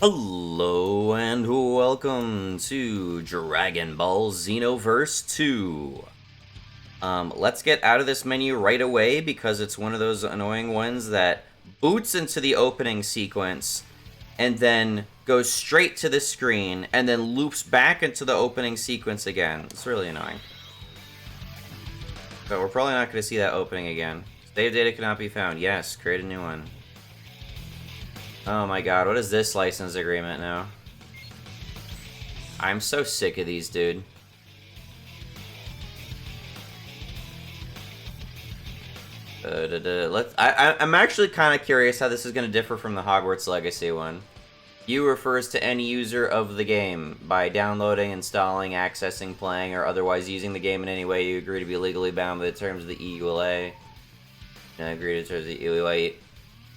Hello and welcome to Dragon Ball Xenoverse 2. Let's get out of this menu right away because it's one of those annoying ones that boots into the opening sequence and then goes straight to the screen and then loops back into the opening sequence again. It's really annoying. But we're probably not going to see that opening again. Save data cannot be found. Yes, create a new one. Oh my god, what is this license agreement now? I'm so sick of these, dude. I'm actually kind of curious how this is going to differ from the Hogwarts Legacy one. You refers to any user of the game by downloading, installing, accessing, playing, or otherwise using the game in any way you agree to be legally bound by the terms of the EULA. Agree to the terms of the EULA.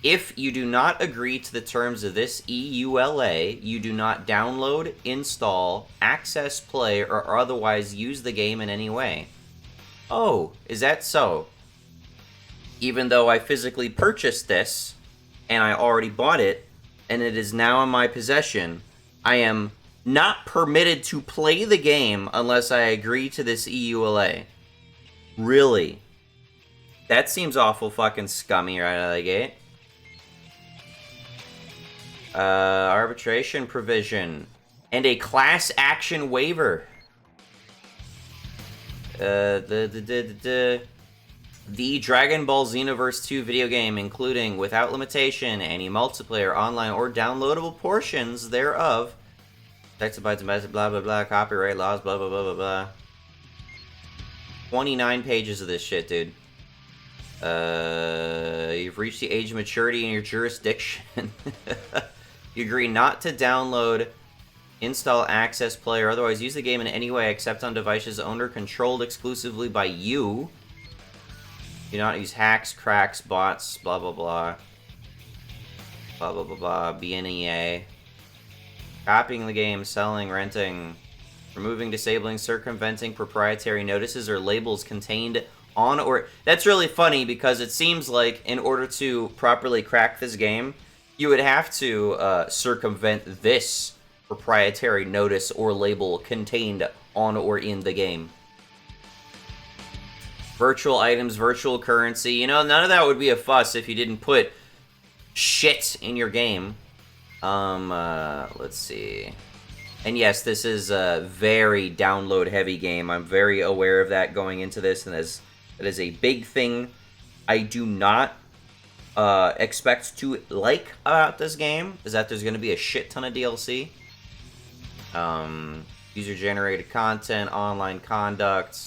If you do not agree to the terms of this EULA, you do not download, install, access, play, or otherwise use the game in any way. Oh, is that so? Even though I physically purchased this, and I already bought it, and it is now in my possession, I am not permitted to play the game unless I agree to this EULA. Really? That seems awful fucking scummy right out of the gate. Arbitration provision. And a class action waiver. The Dragon Ball Xenoverse 2 video game, including, without limitation, any multiplayer, online, or downloadable portions thereof. Text bytes and bytes, blah blah blah, copyright laws, blah blah blah blah blah. 29 pages of this shit, dude. You've reached the age of maturity in your jurisdiction. You agree not to download, install, access, play, or otherwise use the game in any way except on devices owned or controlled exclusively by you. Do not use hacks, cracks, bots, blah blah blah. Blah blah blah blah, BNEA. Copying the game, selling, renting, removing, disabling, circumventing proprietary notices or labels contained on or... That's really funny because it seems like in order to properly crack this game, you would have to circumvent this proprietary notice or label contained on or in the game. Virtual items, virtual currency. You know, none of that would be a fuss if you didn't put shit in your game. Let's see. And yes, this is a very download-heavy game. I'm very aware of that going into this, and that is a big thing I do not expect to like about this game, is that there's going to be a shit ton of DLC. User-generated content, online conduct.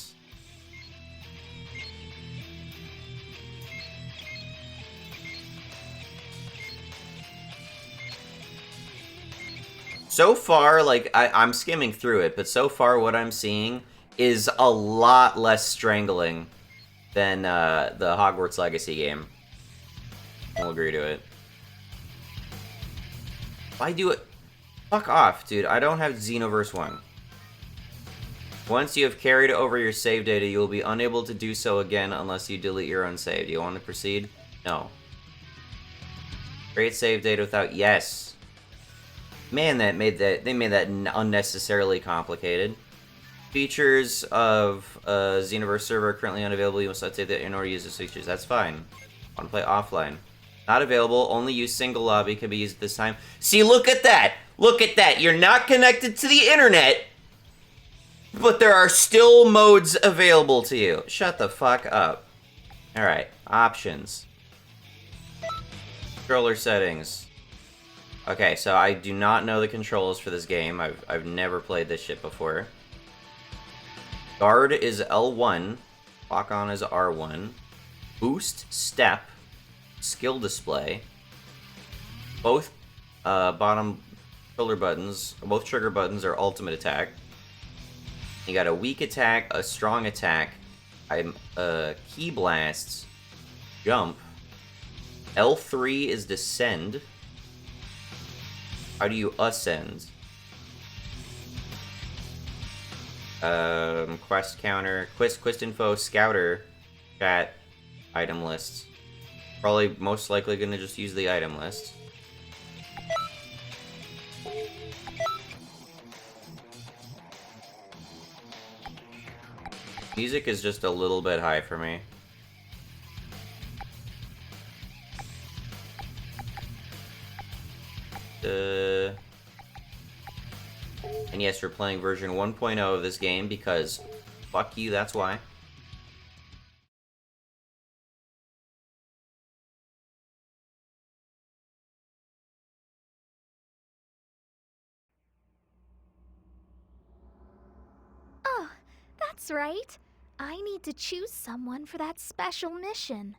So far, like, I'm skimming through it, but so far what I'm seeing is a lot less strangling than the Hogwarts Legacy game. I'll agree to it. Why do it? Fuck off, dude. I don't have Xenoverse 1. Once you have carried over your save data, you will be unable to do so again unless you delete your own save. Do you want to proceed? No. Create save data without... Yes. Man, they made that unnecessarily complicated. Features of Xenoverse server are currently unavailable. You must update that in order to use those features. That's fine. Want to play offline. Not available. Only use single lobby. Can be used at this time. See, look at that. Look at that. You're not connected to the internet, but there are still modes available to you. Shut the fuck up. Alright. Options. Controller settings. Okay, so I do not know the controls for this game. I've never played this shit before. Guard is L1. Lock on is R1. Boost, step. Skill display. Both bottom trigger buttons, both trigger buttons are ultimate attack. You got a weak attack, a strong attack, key blasts, jump. L3 is descend. How do you ascend? Quest counter, quest info, scouter, chat, item lists. Probably most likely gonna just use the item list. Music is just a little bit high for me. And yes, we're playing version 1.0 of this game because fuck you, that's why. Oh, that's right. I need to choose someone for that special mission.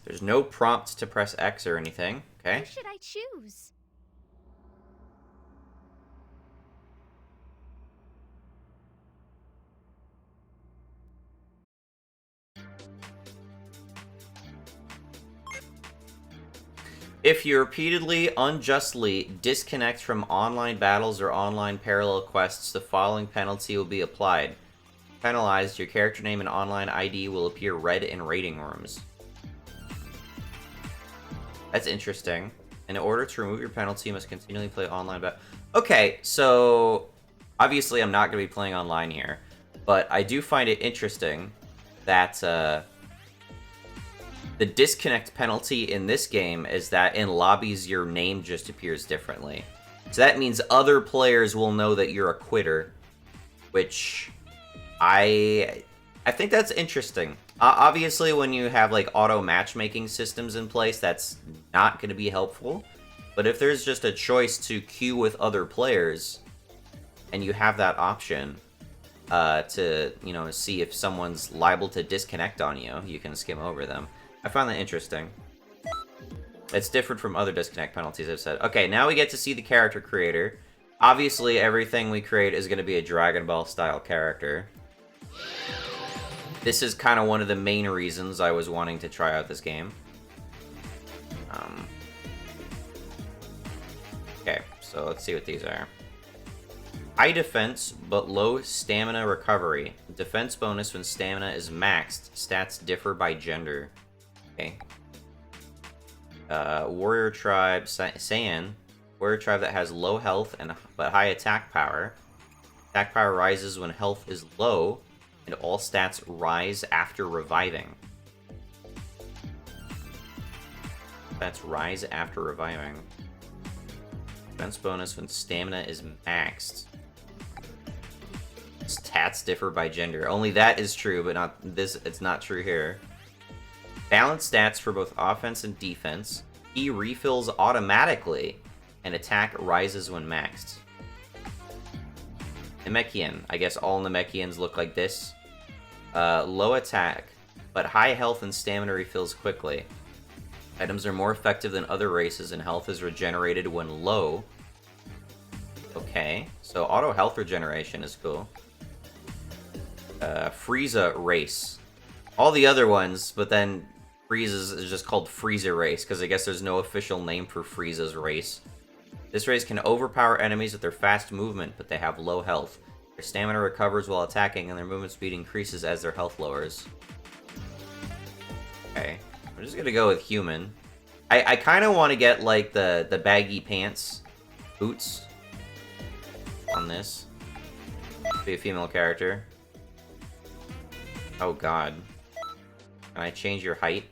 There's no prompt to press X or anything, okay? Who should I choose? If you repeatedly, unjustly disconnect from online battles or online parallel quests, the following penalty will be applied. Penalized, your character name and online ID will appear red in rating rooms. That's interesting. In order to remove your penalty, you must continually play online battle. Okay, so obviously I'm not going to be playing online here, but I do find it interesting that the disconnect penalty in this game is that in lobbies your name just appears differently. So that means other players will know that you're a quitter, which I think that's interesting. Obviously, when you have like auto matchmaking systems in place, that's not going to be helpful. But if there's just a choice to queue with other players, and you have that option to, you know, see if someone's liable to disconnect on you, you can skim over them. I find that interesting. It's different from other disconnect penalties I've said. Okay, now we get to see the character creator. Obviously, everything we create is going to be a Dragon Ball style character. This is kind of one of the main reasons I was wanting to try out this game. Okay, so let's see what these are. High defense, but low stamina recovery. Defense bonus when stamina is maxed. Stats differ by gender. Okay. Warrior tribe, Saiyan. Warrior tribe that has low health but high attack power. Attack power rises when health is low, and all stats rise after reviving. Stats rise after reviving. Defense bonus when stamina is maxed. Stats differ by gender. Only that is true, but not this. It's not true here. Balanced stats for both offense and defense. He refills automatically, and attack rises when maxed. Namekian. I guess all Namekians look like this. Low attack, but high health and stamina refills quickly. Items are more effective than other races, and health is regenerated when low. Okay, so auto health regeneration is cool. Frieza race. All the other ones, but then Frieza's is just called Frieza race, because I guess there's no official name for Frieza's race. This race can overpower enemies with their fast movement, but they have low health. Their stamina recovers while attacking, and their movement speed increases as their health lowers. Okay, I'm just gonna go with human. I kind of want to get, like, the baggy pants boots on this. Be a female character. Oh god. Can I change your height?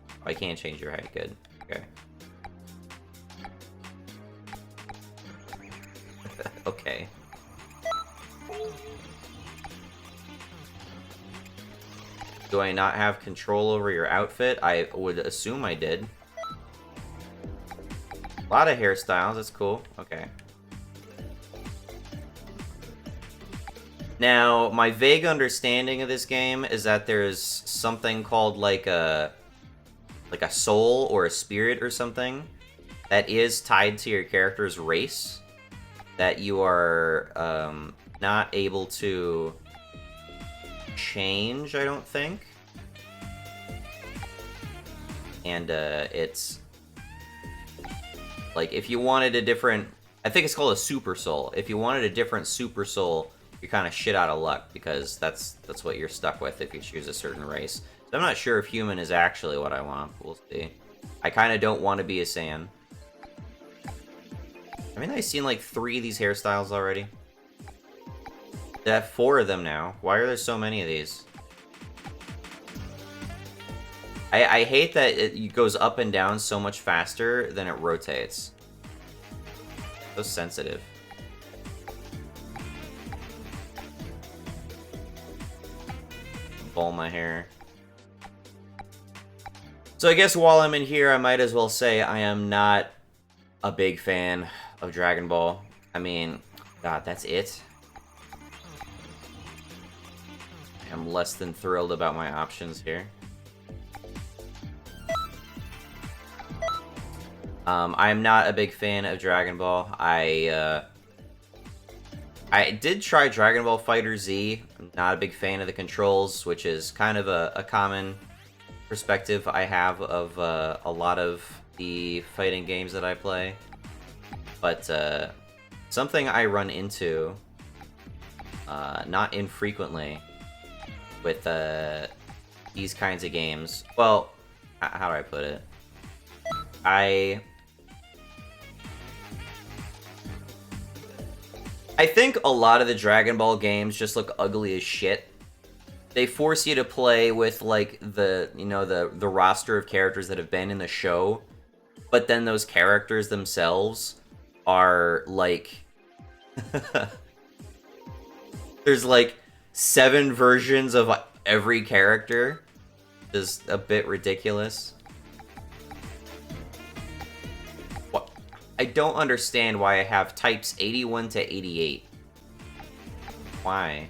Oh, I can't change your height, good. Okay. Okay. Do I not have control over your outfit? I would assume I did. A lot of hairstyles, that's cool. Okay. Now, my vague understanding of this game is that there's something called like a soul or a spirit or something that is tied to your character's race that you are not able to change, I don't think. And it's like if you wanted a different, I think it's called a super soul. If you wanted a different super soul, you're kind of shit out of luck because that's what you're stuck with if you choose a certain race. So I'm not sure if human is actually what I want. We'll see. I kind of don't want to be a Saiyan. I mean, I've seen like 3 of these hairstyles already. They have 4 of them now. Why are there so many of these? I hate that it goes up and down so much faster than it rotates. So sensitive. Bowl my hair. So I guess while I'm in here, I might as well say I am not a big fan of Dragon Ball. I mean, God, that's it. I am less than thrilled about my options here. I am not a big fan of Dragon Ball. I did try Dragon Ball Fighter Z. I'm not a big fan of the controls, which is kind of a common perspective I have of a lot of the fighting games that I play. But something I run into not infrequently with these kinds of games. Well, how do I put it? I think a lot of the Dragon Ball games just look ugly as shit. They force you to play with like the roster of characters that have been in the show, but then those characters themselves are like there's like 7 versions of every character. Is a bit ridiculous. I don't understand why I have types 81 to 88. Why?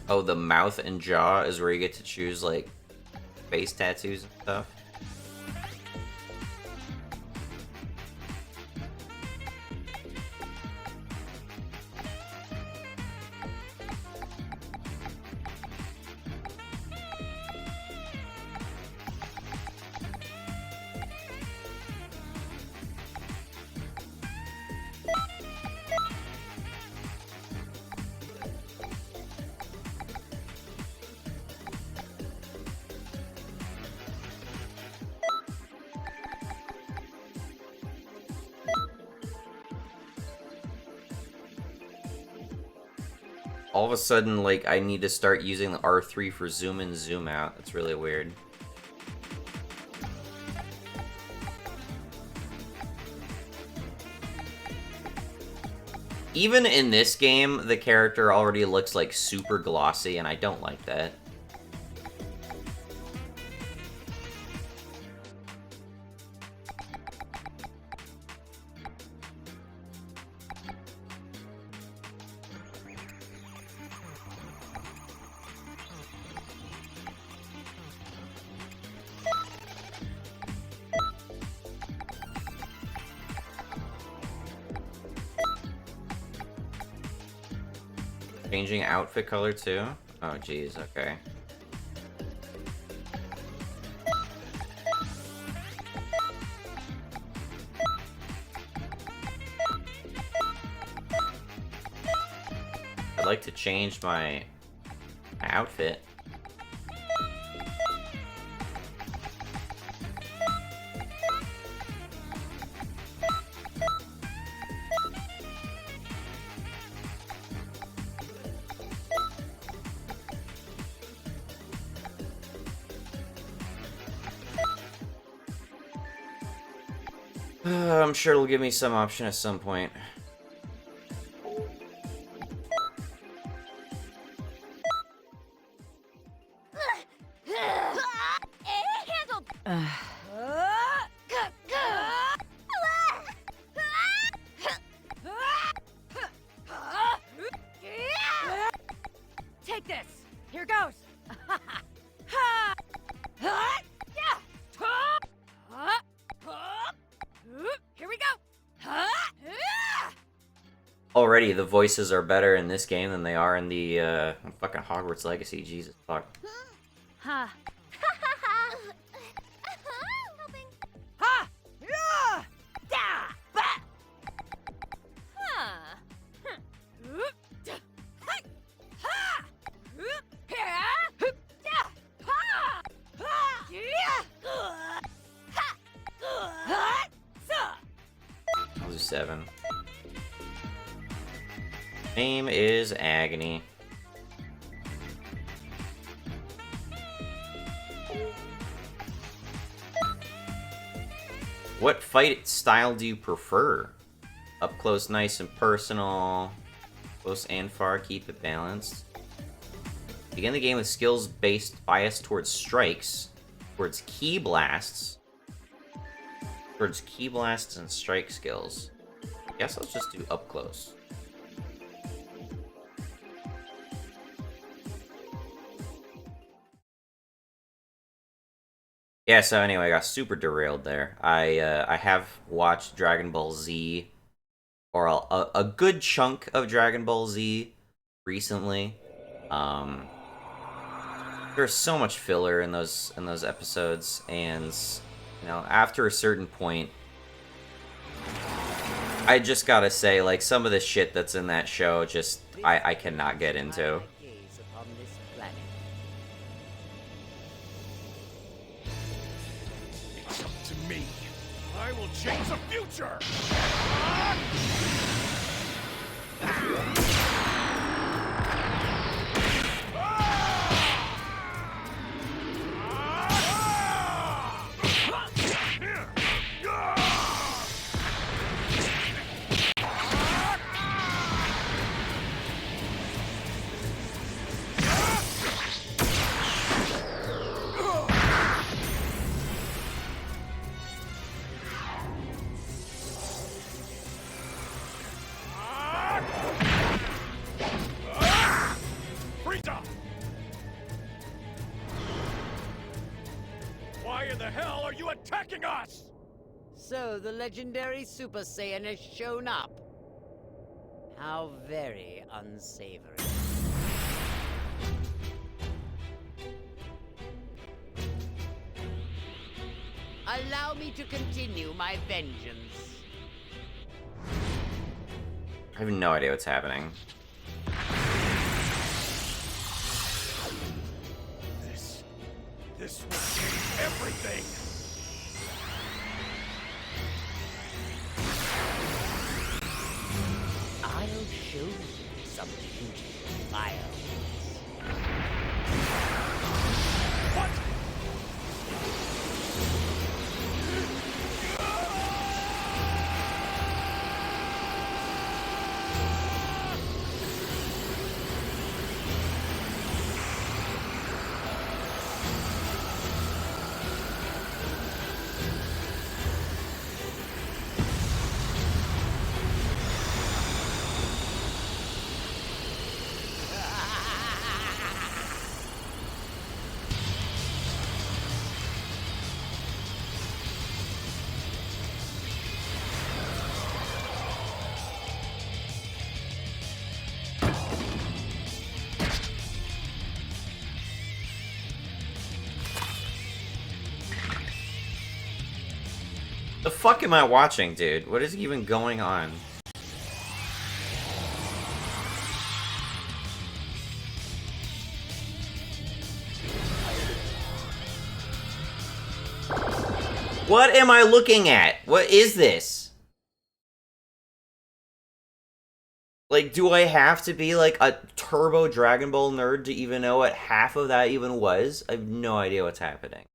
Oh, the mouth and jaw is where you get to choose, like, face tattoos and stuff. All of a sudden, like, I need to start using the R3 for zoom in, zoom out. That's really weird. Even in this game, the character already looks, like, super glossy, and I don't like that. Changing outfit color too? Oh geez, okay. I'd like to change my outfit. I'm sure it'll give me some option at some point. Take this. Here goes. Here we go. already the voices are better in this game than they are in the fucking Hogwarts Legacy. Jesus fuck. Ha! Helping. Ha! Yeah! Da! Ba! Huh. Oop. Da. Hi. Ha! Oop. Yeah. Hoop. Da. Ha! Ha! Yeah. Ha! Ha! Sa! Those are 7. Name is Agony. What fight style do you prefer? Up close, nice and personal. Close and far, keep it balanced. Begin the game with skills based bias towards strikes, towards key blasts, and strike skills. Guess I'll just do up close. Yeah, so anyway, I got super derailed there. I have watched Dragon Ball Z, or a good chunk of Dragon Ball Z recently. There's so much filler in those episodes, and you know, after a certain point, I just gotta say, like, some of the shit that's in that show, just I cannot get into. Me. I will change the future! Why in the hell are you attacking us? So the legendary Super Saiyan has shown up. How very unsavory. Allow me to continue my vengeance. I have no idea what's happening. This will change everything! I'll show you some beautiful fireworks. What? The fuck am I watching, dude? What is even going on? What am I looking at? What is this? Like, do I have to be like a turbo Dragon Ball nerd to even know what half of that even was? I have no idea what's happening.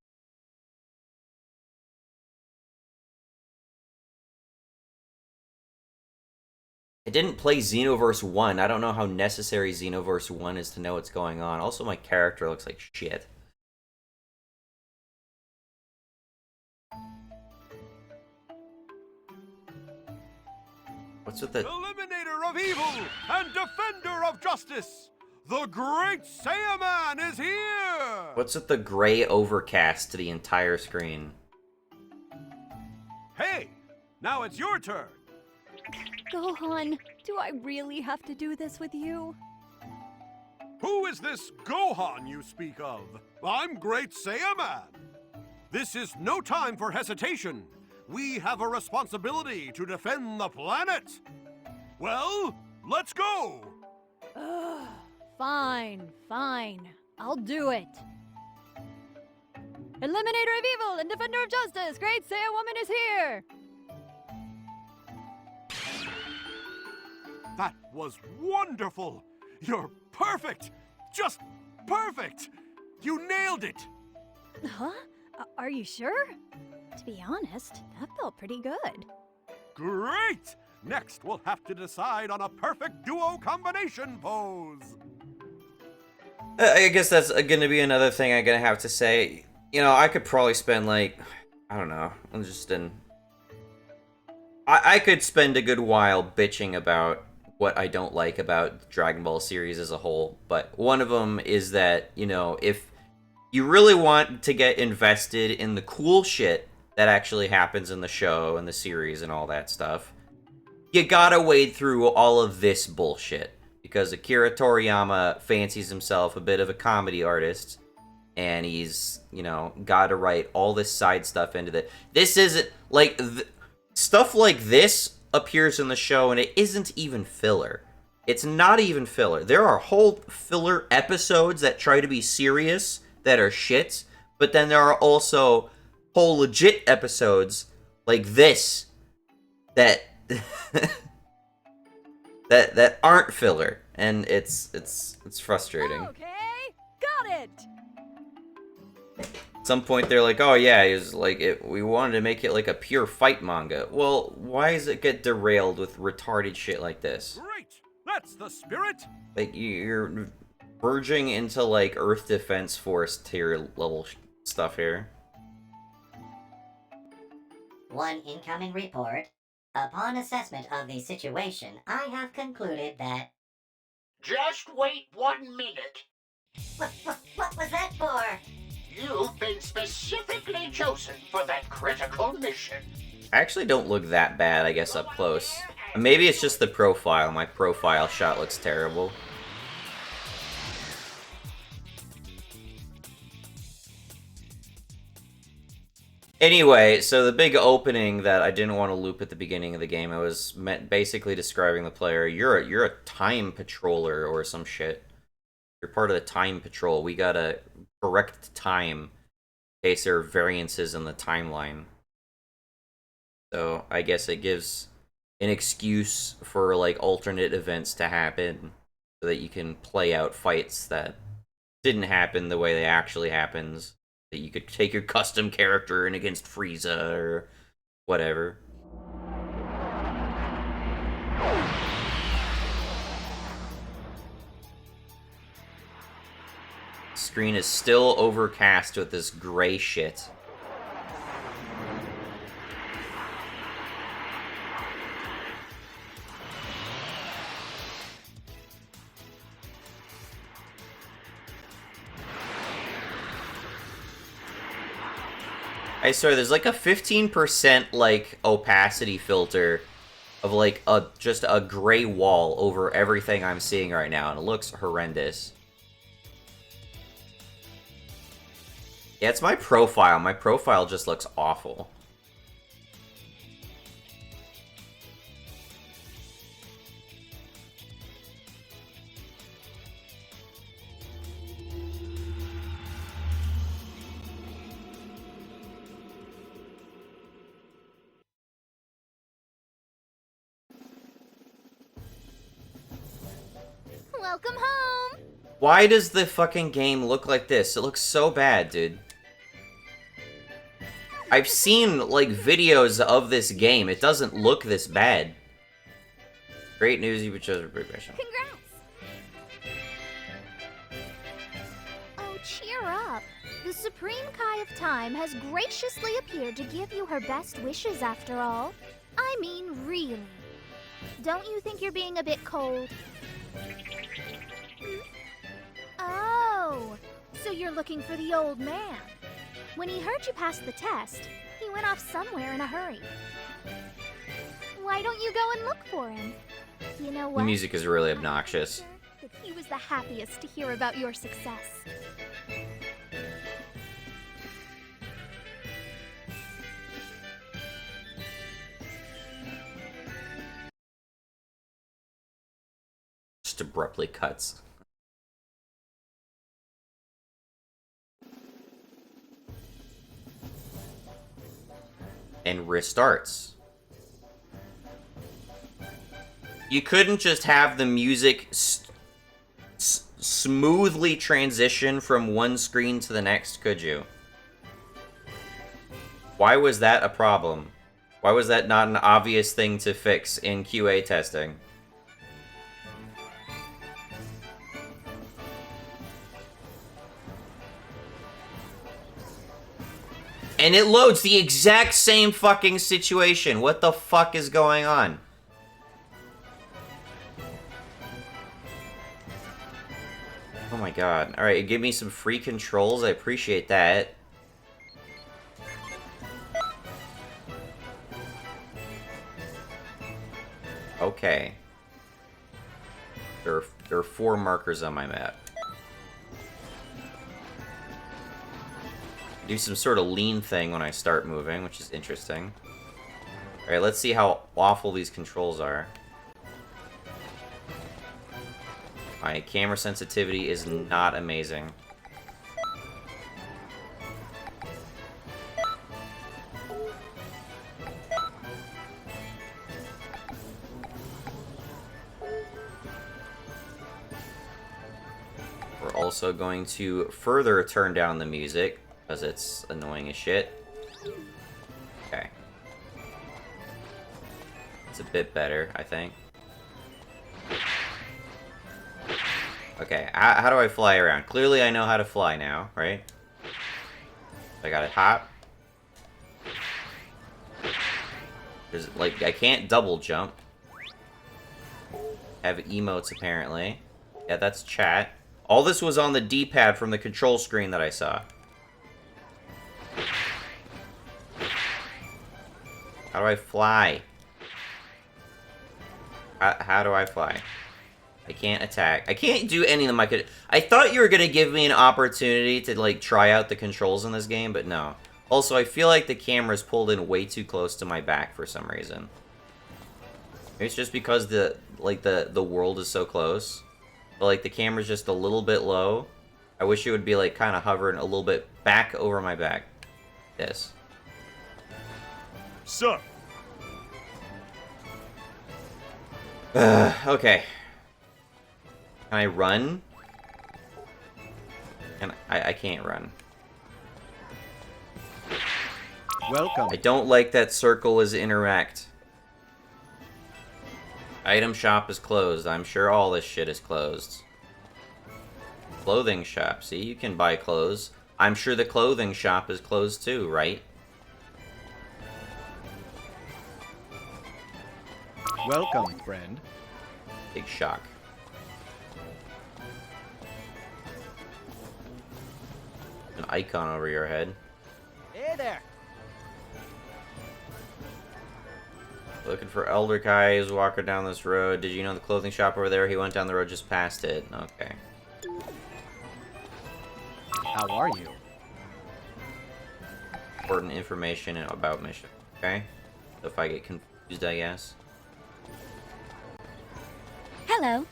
I didn't play Xenoverse 1. I don't know how necessary Xenoverse 1 is to know what's going on. Also, my character looks like shit. What's with the... Eliminator of evil and defender of justice! The great Saiyaman is here! What's with the gray overcast to the entire screen? Hey! Now it's your turn! Gohan, do I really have to do this with you? Who is this Gohan you speak of? I'm Great Saiyaman. This is no time for hesitation. We have a responsibility to defend the planet. Well, let's go. Fine. I'll do it. Eliminator of evil and defender of justice, Great Saiyan Woman is here! That was wonderful. You're perfect. Just perfect. You nailed it. Huh? Are you sure? To be honest, that felt pretty good. Great. Next, we'll have to decide on a perfect duo combination pose. I guess that's going to be another thing I'm going to have to say. You know, I could probably spend, like, I don't know, I could spend a good while bitching about what I don't like about the Dragon Ball series as a whole, but one of them is that, you know, if you really want to get invested in the cool shit that actually happens in the show and the series and all that stuff, you gotta wade through all of this bullshit. Because Akira Toriyama fancies himself a bit of a comedy artist, and he's, you know, gotta write all this side stuff into the... This isn't, like, stuff like this appears in the show, and it isn't even filler. It's not even filler. There are whole filler episodes that try to be serious that are shit, but then there are also whole legit episodes like this that... that aren't filler, and it's frustrating. Okay, got it! At some point they're like, oh yeah, it's like we wanted to make it like a pure fight manga. Well, why does it get derailed with retarded shit like this? Great. That's the spirit. Like, you're verging into like Earth Defense Force tier level stuff here. One incoming report. Upon assessment of the situation, I have concluded that... Just wait 1 minute. What was that for? You've been specifically chosen for that critical mission. I actually don't look that bad, I guess, up close. Maybe it's just the profile. My profile shot looks terrible. Anyway, so the big opening that I didn't want to loop at the beginning of the game, I was basically describing the player. You're a time patroller or some shit. You're part of the time patrol. We gotta correct time in case there are variances in the timeline. So I guess it gives an excuse for like alternate events to happen so that you can play out fights that didn't happen the way they actually happened. That you could take your custom character in against Frieza or whatever. Screen is still overcast with this gray shit. I swear, there's like a 15% like opacity filter of like just a gray wall over everything I'm seeing right now, and it looks horrendous. Yeah, it's my profile. My profile just looks awful. Welcome home! Why does the fucking game look like this? It looks so bad, dude. I've seen, like, videos of this game. It doesn't look this bad. Great news, you chose a progression. Congrats! Oh, cheer up. The Supreme Kai of Time has graciously appeared to give you her best wishes after all. I mean, really. Don't you think you're being a bit cold? Oh, so you're looking for the old man. When he heard you pass the test, he went off somewhere in a hurry. Why don't you go and look for him? You know The what? music is really obnoxious. That he was the happiest to hear about your success. Just abruptly cuts. And restarts. You couldn't just have the music smoothly transition from one screen to the next, could you? Why was that a problem? Why was that not an obvious thing to fix in QA testing? And it loads the exact same fucking situation. What the fuck is going on? Oh my god. Alright, give me some free controls. I appreciate that. Okay. There are 4 markers on my map. Do some sort of lean thing when I start moving, which is interesting. Alright, let's see how awful these controls are. My camera sensitivity is not amazing. We're also going to further turn down the music, because it's annoying as shit. Okay. It's a bit better, I think. Okay, how do I fly around? Clearly I know how to fly now, right? I gotta hop. There's, like, I can't double jump. Have emotes, apparently. Yeah, that's chat. All this was on the D-pad from the control screen that I saw. How do I fly? How do I fly? I can't attack. I can't do any of them. I thought you were gonna give me an opportunity to, like, try out the controls in this game, but no. Also, I feel like the camera's pulled in way too close to my back for some reason. Maybe it's just because the world is so close. But, like, the camera's just a little bit low. I wish it would be, like, kind of hovering a little bit back over my back. This. Sir. Okay. Can I run? I can't run. Welcome. I don't like that circle is interact. Item shop is closed. I'm sure all this shit is closed. Clothing shop. See, you can buy clothes. I'm sure the clothing shop is closed too, right? Welcome, friend. Big shock. An icon over your head. Hey there. Looking for Elder Kai. He's walking down this road. Did you know the clothing shop over there? He went down the road just past it. Okay. How are you? Important information about mission. Okay? If I get confused, I guess. Hello.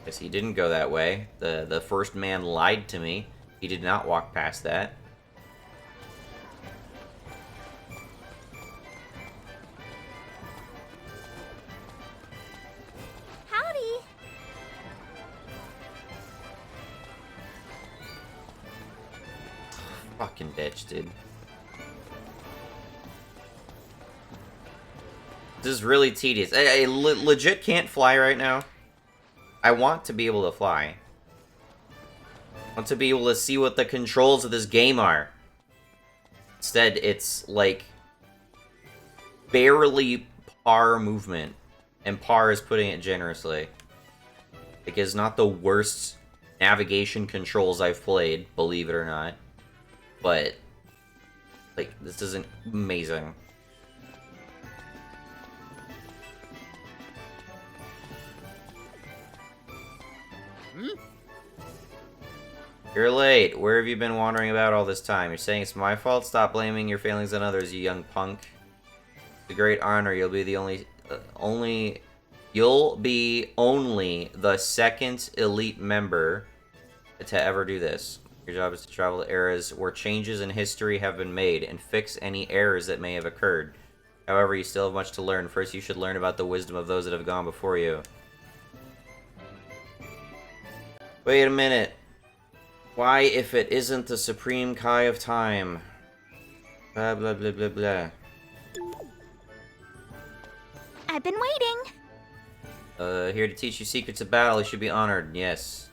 Guess he didn't go that way. The first man lied to me. He did not walk past that. Howdy! Fucking bitch, dude. This is really tedious. I legit can't fly right now. I want to be able to fly. I want to be able to see what the controls of this game are. Instead, it's like barely par movement. And par is putting it generously. Like, it's not the worst navigation controls I've played, believe it or not. but like this isn't amazing. You're late. Where have you been wandering about all this time? You're saying it's my fault? Stop blaming your failings on others, you young punk. The great honor, you'll be the only the second elite member to ever do this. Your job is to travel to eras where changes in history have been made and fix any errors that may have occurred. However, you still have much to learn. First, you should learn about the wisdom of those that have gone before you. Wait a minute. Why, if it isn't the Supreme Kai of Time? Blah, blah, blah, blah, blah. I've been waiting. Here to teach you secrets of battle. You should be honored. Yes.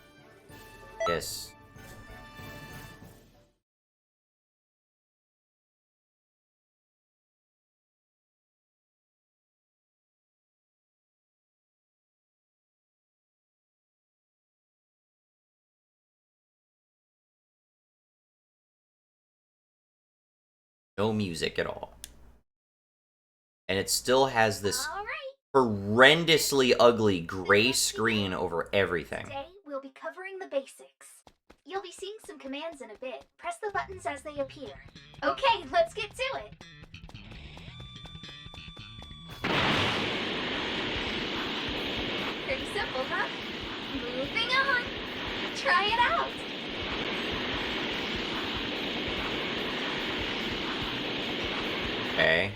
Yes. No music at all. And it still has this horrendously ugly gray screen over everything. Today, we'll be covering the basics. You'll be seeing some commands in a bit. Press the buttons as they appear. Okay, let's get to it. Pretty simple, huh? Moving on. Try it out. Okay.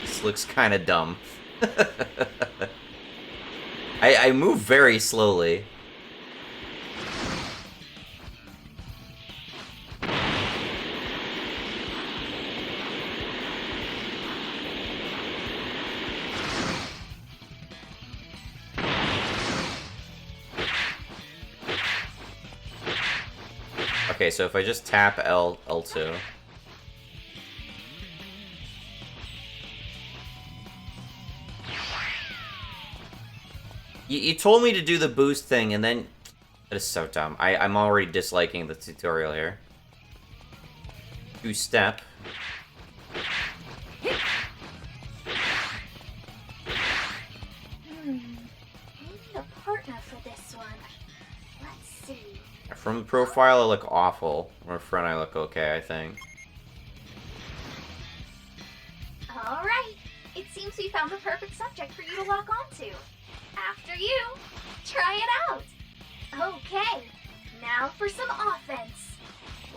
This looks kind of dumb. I move very slowly. Okay, so if I just tap L2. You told me to do the boost thing, and then... That is so dumb. I'm already disliking the tutorial here. Two-step. We need a partner for this one. Let's see. From the profile, I look awful. From the front, I look okay, I think. Alright. It seems we found the perfect subject for you to lock onto. After you. Try it out. Okay. Now for some offense.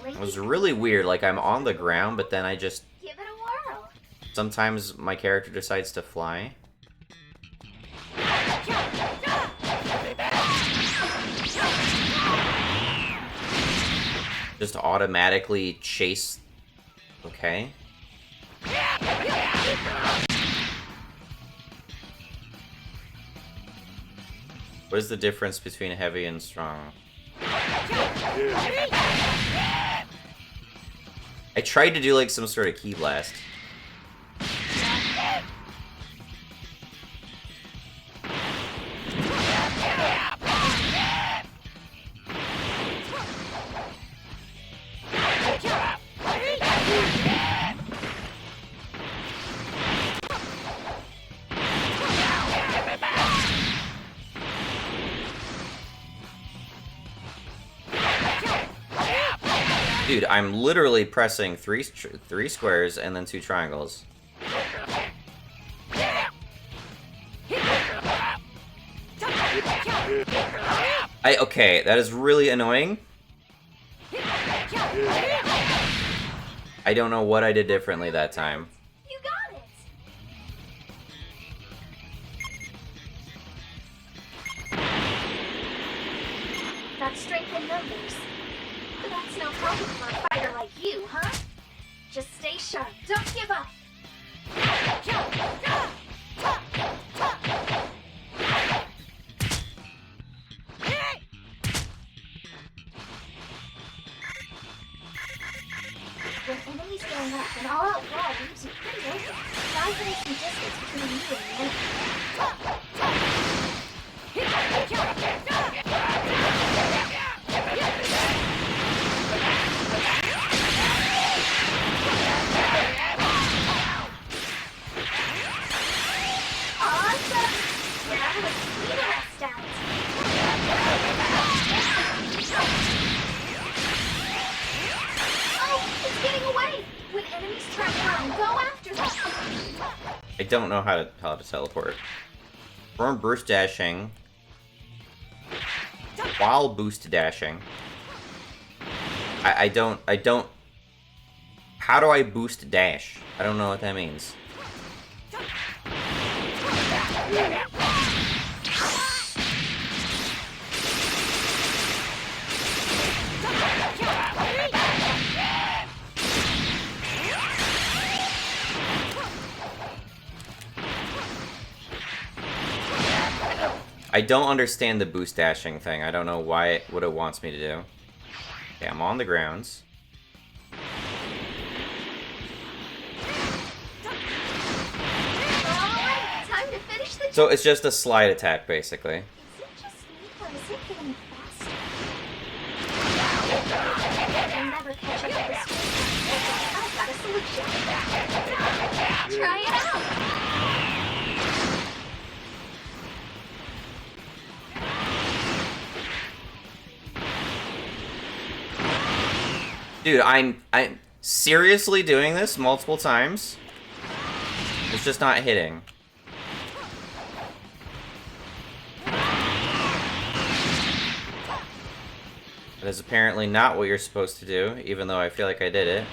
It was really weird. Like, I'm on the ground, but then I just... Give it a whirl. Sometimes my character decides to fly. Just automatically chase... Okay. What is the difference between heavy and strong? I tried to do like some sort of key blast. Dude, I'm literally pressing three squares and then 2 triangles. Okay, that is really annoying. I don't know what I did differently that time. You got it. Got strength in numbers. But that's no problem for a fighter like you, huh? Just stay sharp. Don't give up. When enemies going up, an all-out wall leaves you pretty open. Try putting some distance between you and the enemy. I don't know how to teleport. Perform burst dashing while boost dashing. I don't. How do I boost dash? I don't know what that means. I don't understand the boost dashing thing. I don't know what it wants me to do. Okay, I'm on the grounds. Alright, time to finish the So it's just a slide attack, basically. Is it just me, or is it getting faster? I'll never catch up to this one. I've got a solution. Try it out! Dude, I'm seriously doing this multiple times. It's just not hitting. That is apparently not what you're supposed to do, even though I feel like I did it.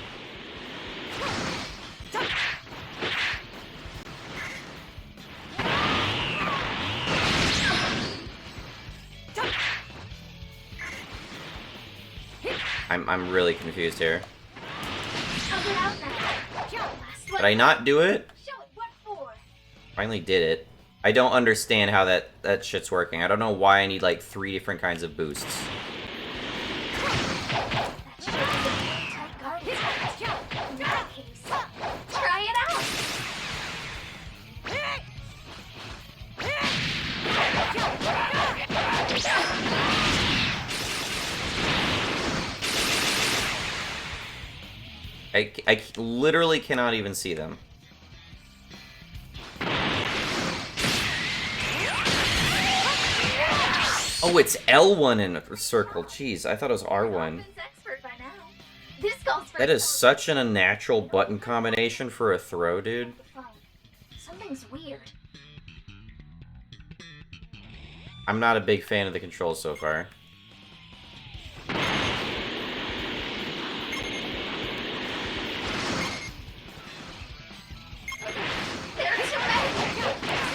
I'm really confused here. I'll get out now. Last one. Did I not do it? Show it what for. Finally did it. I don't understand how that shit's working. I don't know why I need like 3 different kinds of boosts. That should be the guardian. In that case, try it out. I literally cannot even see them. Oh, it's L1 in a circle. Jeez, I thought it was R1. Expert by now. This calls for That is such an unnatural button combination for a throw, dude. Something's weird. I'm not a big fan of the controls so far. There are too many.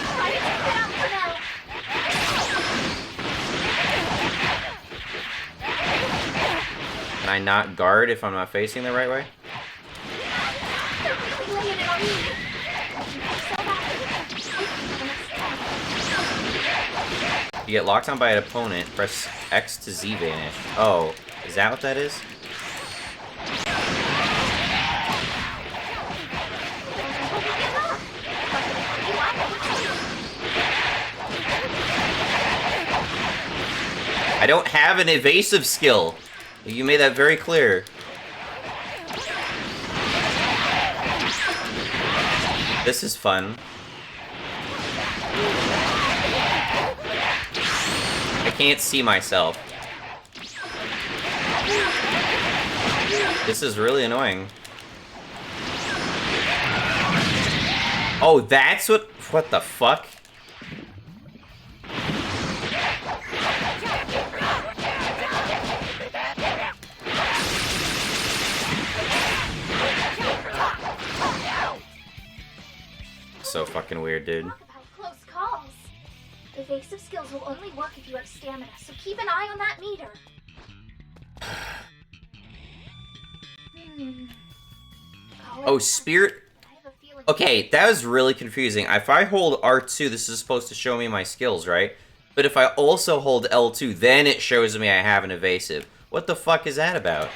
Try to keep it out for now. Can I not guard if I'm not facing the right way? They're really laying it on me. So You get locked on by an opponent, press X to Z vanish. Oh, is that what that is? I don't have an evasive skill. You made that very clear. This is fun. I can't see myself. This is really annoying. Oh, that's what the fuck? So fucking weird, dude. talk about close calls. Evasive skills will only work if you have stamina, so keep an eye on that meter. Call it Oh, a- spirit. I have a feeling- Okay, that was really confusing. If I hold R2, this is supposed to show me my skills, right? But if I also hold L2, then it shows me I have an evasive. What the fuck is that about?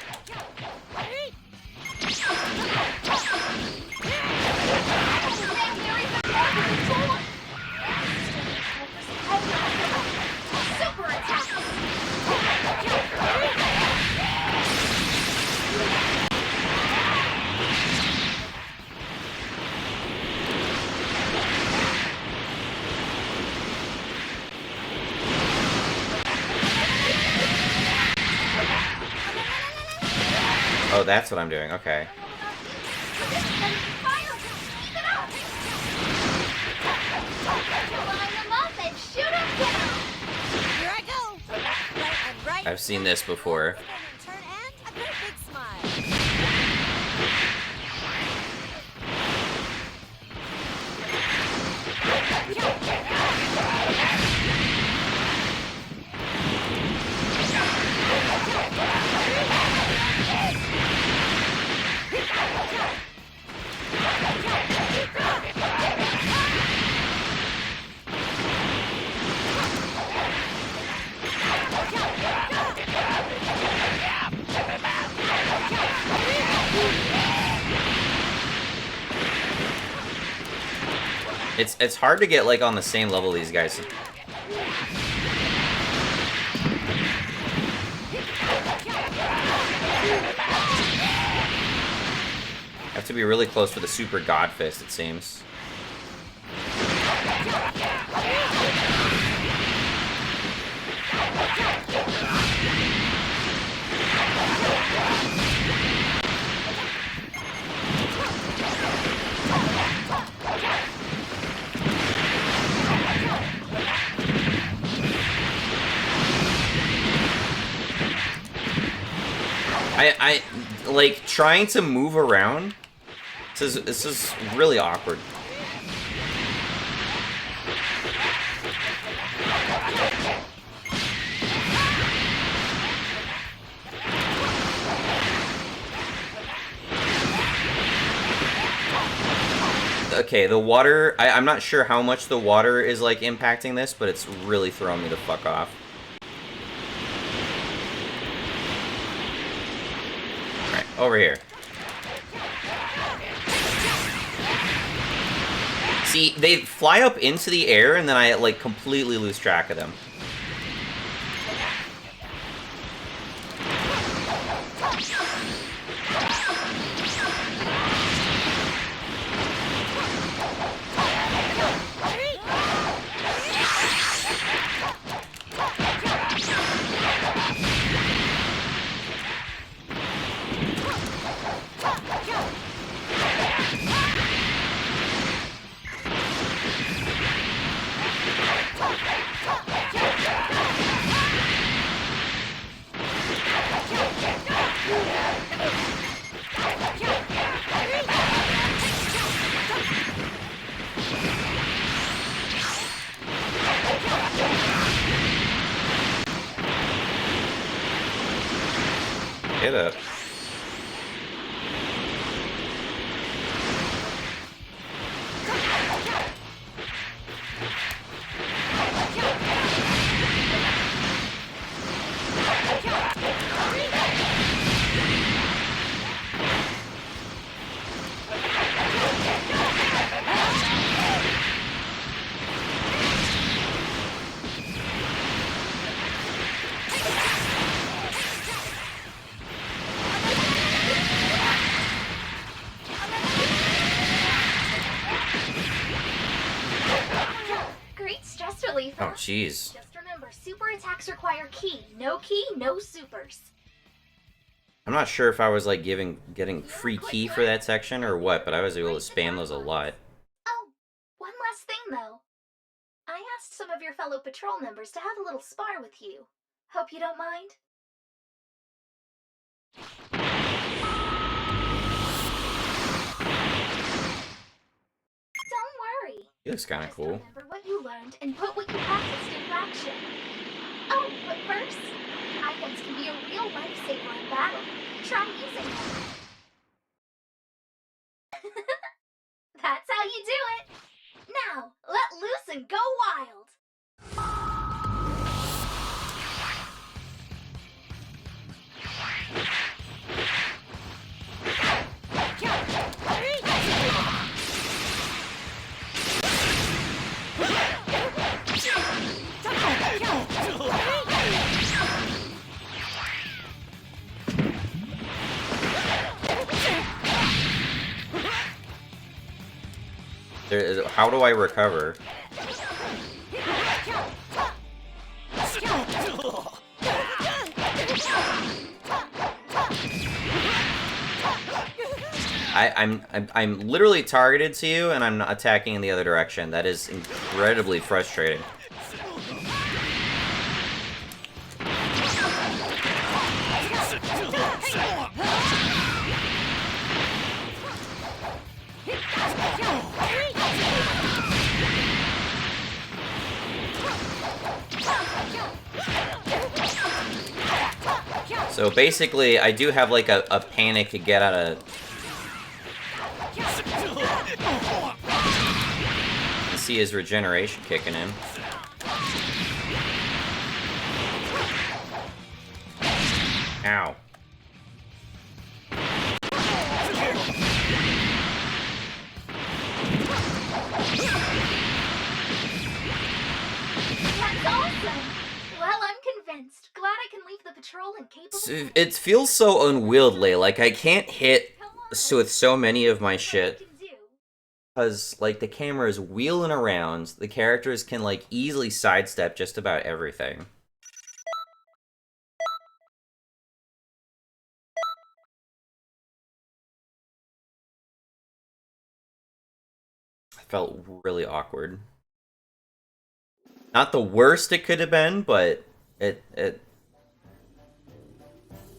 Super attack! Oh, that's what I'm doing. Okay. Keep it up! I've seen this before. Turn and a great big smile. It's hard to get like on the same level these guys. Have to be really close for the super god fist, it seems. I like trying to move around. This is really awkward. Okay, the water, I'm not sure how much the water is like impacting this, but it's really throwing me the fuck off. Alright, over here. See, they fly up into the air and then I like completely lose track of them. Get up. Great stress relief. Oh, jeez. Just remember, super attacks require key, no supers. I'm not sure if I was like getting free key for that section or what, but I was able to spam those a lot. Oh, one last thing though. I asked some of your fellow patrol members to have a little spar with you. Hope you don't mind. Don't worry. He looks kind of Just cool. remember what you learned and put what you practiced into action. Oh, but first, items can be a real lifesaver in battle. Try using them. That's how you do it. Now, let loose and go wild. How do I recover? I'm literally targeted to you, and I'm not attacking in the other direction. That is incredibly frustrating. So basically, I do have like a panic to get out of... You see his regeneration kicking in. Ow. That's awesome! Well, I'm convinced. Glad I can leave the patrol and capable... It feels so unwieldy, like I can't hit with so many of my shit. Because, like, the camera is wheeling around, the characters can, like, easily sidestep just about everything. I felt really awkward. Not the worst it could have been, but it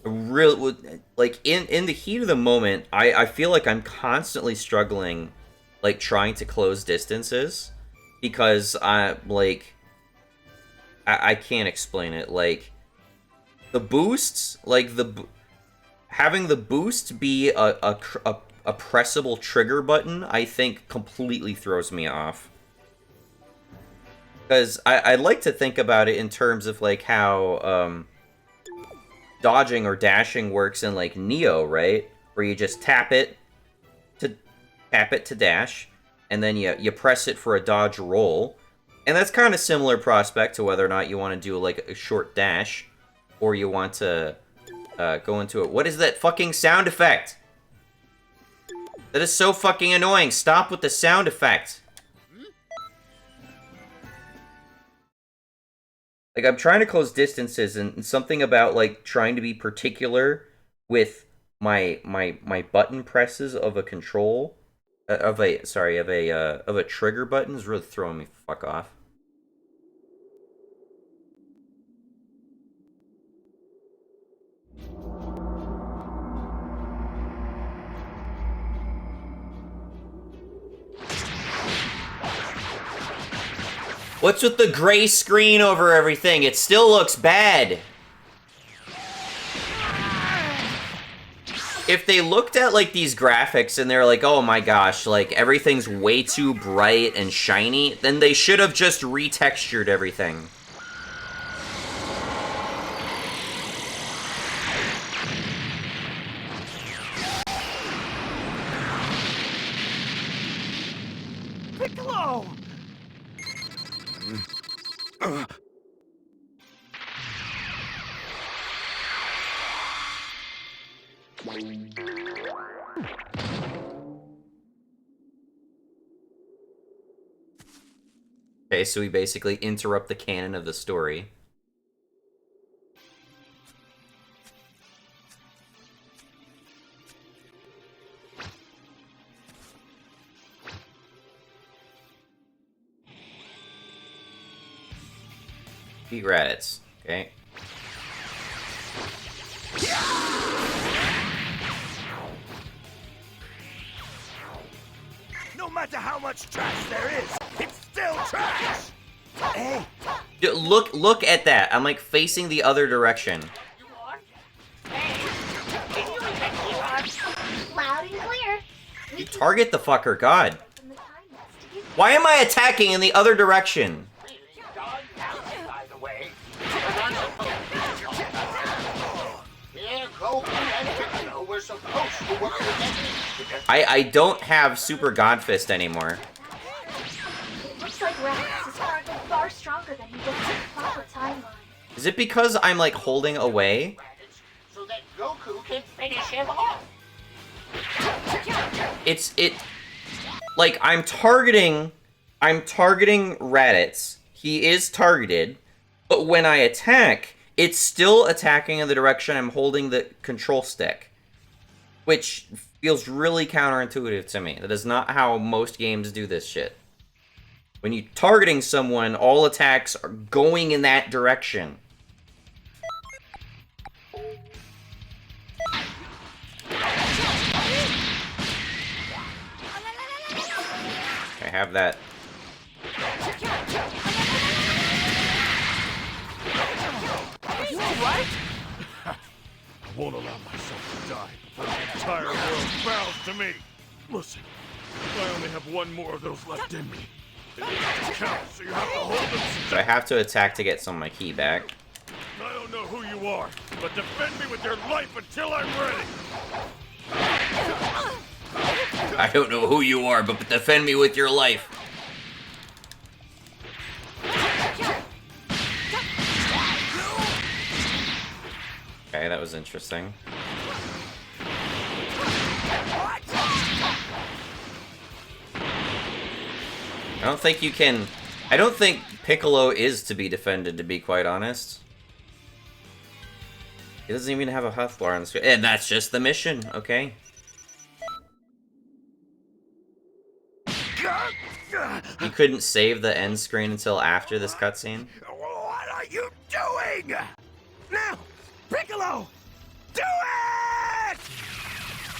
really, like, in the heat of the moment, I feel like I'm constantly struggling, like, trying to close distances, because I can't explain it. Like, the boosts, like, having the boost be a pressable trigger button, I think completely throws me off. Because I like to think about it in terms of, like, how dodging or dashing works in, like, Neo, right? Where you just tap it to dash, and then you press it for a dodge roll. And that's kind of similar prospect to whether or not you want to do, like, a short dash, or you want to go into it. What is that fucking sound effect? That is so fucking annoying. Stop with the sound effect. Like, I'm trying to close distances, and something about, like, trying to be particular with my button presses of a control, of a trigger button is really throwing me fuck off. What's with the gray screen over everything? It still looks bad. If they looked at, like, these graphics and they're like, oh my gosh, like, everything's way too bright and shiny, then they should have just retextured everything. Piccolo! Okay, so we basically interrupt the canon of the story. Beat Raditz, okay? No matter how much trash there is, it's still trash! Hey! Look at that. I'm, like, facing the other direction. Loud and clear. You target the fucker, God. Why am I attacking in the other direction? I don't have Super Godfist anymore. Looks like Raditz is currently far stronger than he was in the proper timeline. Is it because I'm, like, holding away? So that Goku can finish him off. Like, I'm targeting Raditz. He is targeted, but when I attack, it's still attacking in the direction I'm holding the control stick, which feels really counterintuitive to me. That is not how most games do this shit. When you're targeting someone, all attacks are going in that direction. have that. You alright? I won't allow myself to die before the entire world bows to me. Listen, I only have one more of those left in me. It needs to count, so you have to hold them. So I have to attack to get some of my key back. I don't know who you are, but defend me with your life until I'm ready. I don't know who you are, but defend me with your life. Okay, that was interesting. I don't think you can... I don't think Piccolo is to be defended, to be quite honest. He doesn't even have a health bar on the screen. And that's just the mission, okay? You couldn't save the end screen until after this cutscene? What are you doing? Now, Piccolo, do it!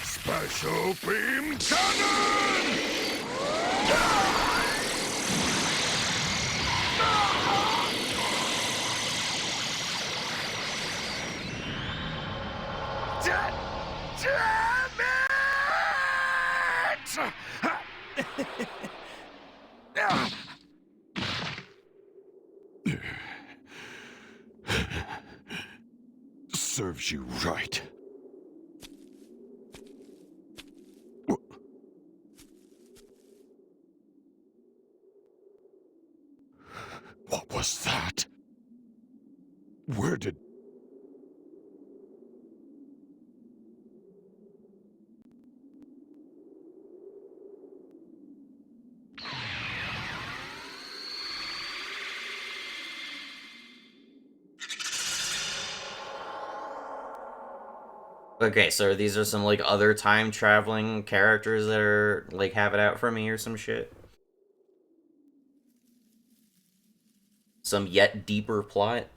Special beam cannon! Damn it! Serves you right. What was that? Where did... Okay, so these are some, like, other time-traveling characters that are, like, have it out for me or some shit? Some yet deeper plot?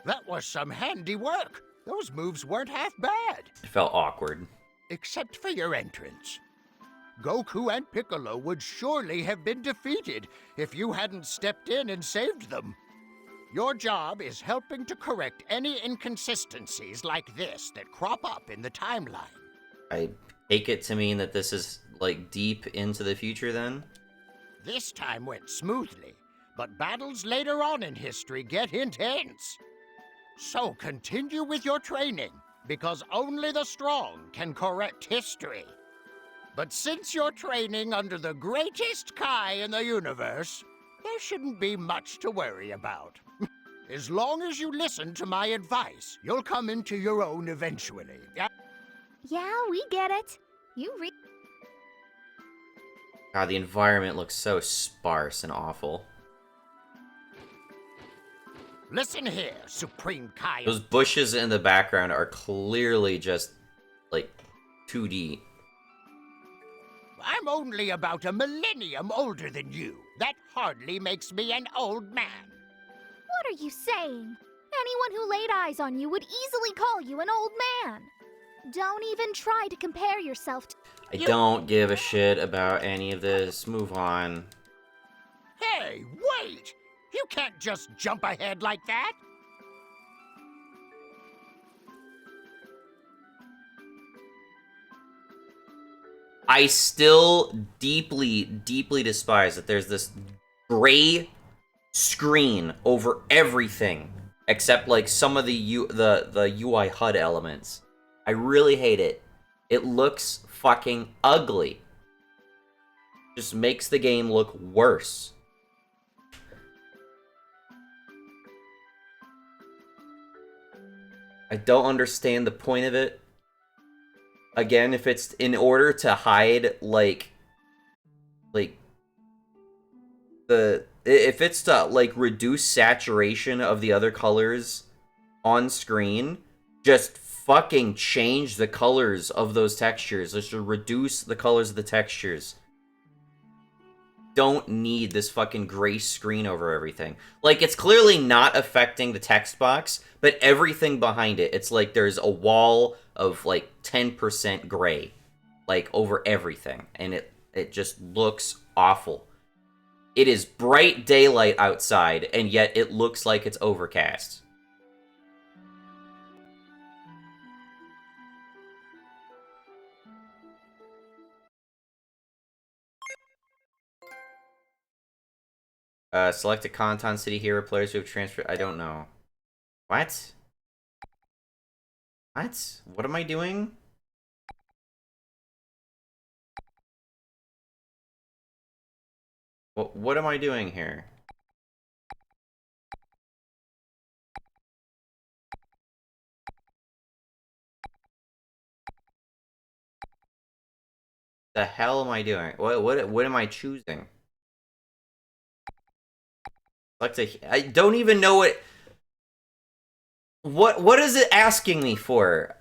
That was some handy work. Those moves weren't half bad. It felt awkward. Except for your entrance. Goku and Piccolo would surely have been defeated if you hadn't stepped in and saved them. Your job is helping to correct any inconsistencies like this that crop up in the timeline. I take it to mean that this is, like, deep into the future, then? This time went smoothly, but battles later on in history get intense. So continue with your training, because only the strong can correct history. But since you're training under the greatest Kai in the universe, there shouldn't be much to worry about. As long as you listen to my advice, you'll come into your own eventually. Yeah, we get it. God, the environment looks so sparse and awful. Listen here, Supreme Kai. Those bushes in the background are clearly just, like, 2D. I'm only about a millennium older than you. That hardly makes me an old man. What are you saying? Anyone who laid eyes on you would easily call you an old man. Don't even try to compare yourself to... I don't give a shit about any of this. Move on. Hey, wait! You can't just jump ahead like that! I still deeply, deeply despise that there's this gray screen over everything except, like, some of the UI HUD elements. I really hate it. It looks fucking ugly. Just makes the game look worse. I don't understand the point of it. Again, if it's in order to hide, if it's to, like, reduce saturation of the other colors on screen, just fucking change the colors of those textures. Just to reduce the colors of the textures. don't need this fucking gray screen over everything. Like, it's clearly not affecting the text box, but everything behind it, it's like there's a wall of, like, 10% gray, like, over everything. And it just looks awful. It is bright daylight outside, and yet it looks like it's overcast. Select a Conton City hero players who have transferred. I don't know. What? What? What am I doing? What am I doing here? The hell am I doing? What am I choosing? I don't even know what is it asking me for?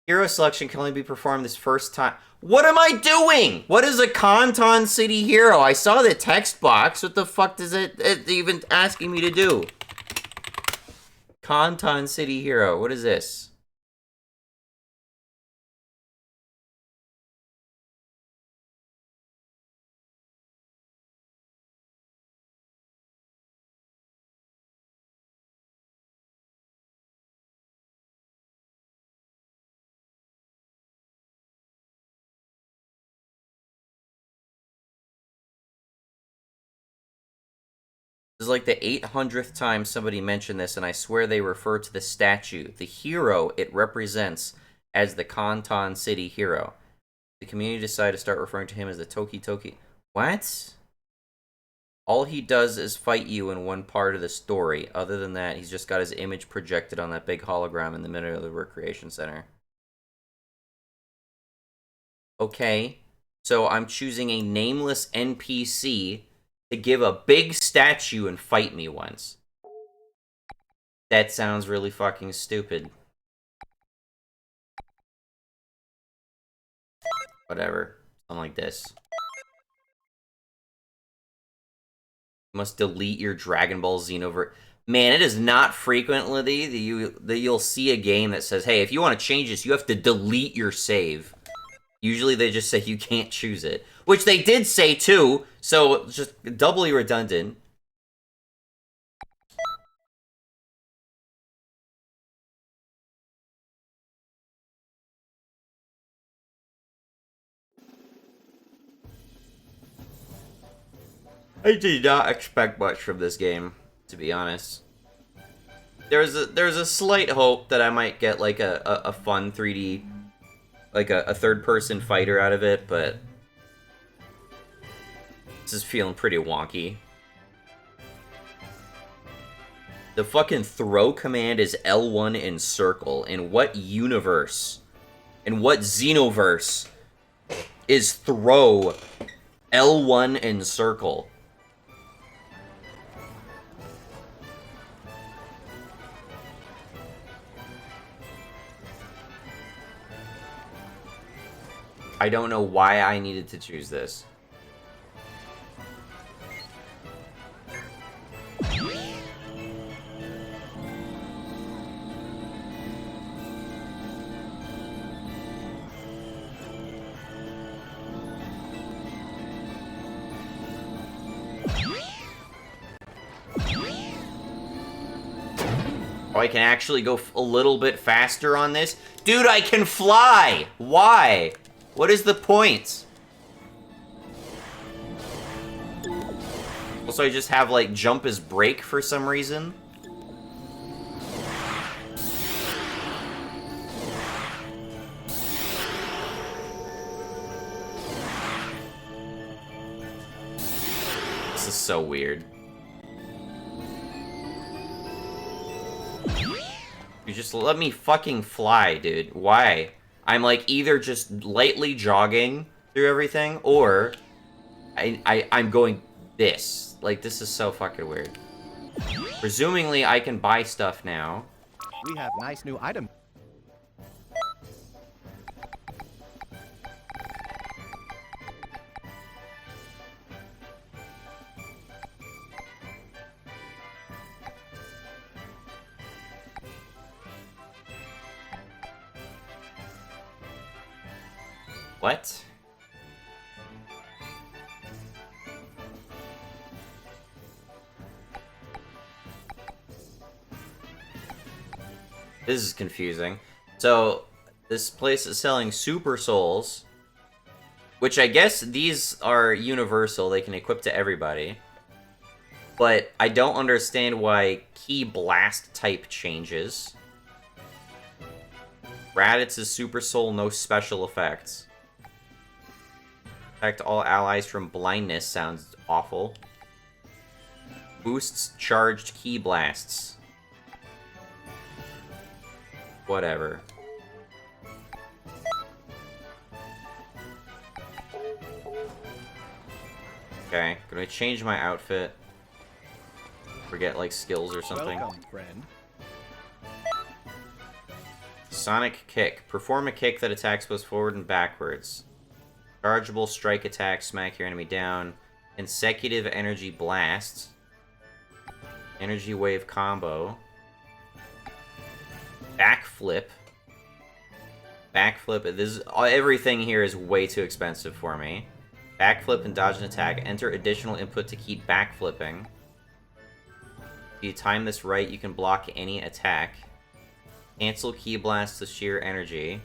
Hero selection can only be performed this first time. What am I doing? What is a Conton City hero? I saw the text box. What the fuck is it even asking me to do? Conton City hero. What is this? This is like the 800th time somebody mentioned this, and I swear they refer to the statue, the hero it represents, as the Conton City hero. The community decided to start referring to him as the Toki Toki. What? All he does is fight you in one part of the story. Other than that, he's just got his image projected on that big hologram in the middle of the recreation center. Okay, so I'm choosing a nameless NPC to give a big statue and fight me once. That sounds really fucking stupid. Whatever. Something like this. You must delete your Dragonball Xenoverse. Man, it is not frequently that you'll see a game that says, hey, if you want to change this, you have to delete your save. Usually they just say you can't choose it. Which they did say too, so it's just doubly redundant. I did not expect much from this game, to be honest. There's a slight hope that I might get like a fun 3D, like a third-person fighter out of it, but this is feeling pretty wonky. The fucking throw command is L1 in circle. In what universe? In what Xenoverse is throw L1 in circle? I don't know why I needed to choose this. Oh, I can actually go a little bit faster on this? Dude, I can fly! Why? What is the point? Also, I just have, like, jump as brake for some reason. This is so weird. You just let me fucking fly, dude. Why? I'm like either just lightly jogging through everything, or I'm going this. Like, this is so fucking weird. Presumably, I can buy stuff now. We have nice new items. What? This is confusing. So, this place is selling super souls, which I guess these are universal. They can equip to everybody. But I don't understand why key blast type changes. Raditz is super soul, no special effects. Protect all allies from blindness sounds awful. Boosts charged key blasts. Whatever. Okay, gonna change my outfit. Forget like skills or something. Welcome, friend. Sonic kick. Perform a kick that attacks both forward and backwards. Chargeable strike attack, smack your enemy down. Consecutive energy blasts. Energy wave combo. Backflip. Backflip. This is, everything here is way too expensive for me. Backflip and dodge an attack. Enter additional input to keep backflipping. If you time this right, you can block any attack. Cancel key blast to sheer energy.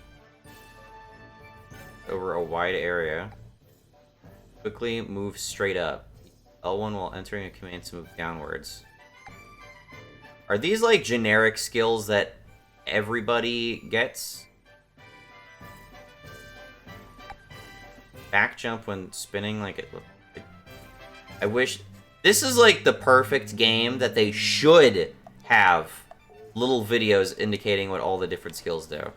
Over a wide area. Quickly move straight up. L1 while entering a command to move downwards. Are these like generic skills that everybody gets? Back jump when spinning like it. I wish this is like the perfect game that they should have little videos indicating what all the different skills do.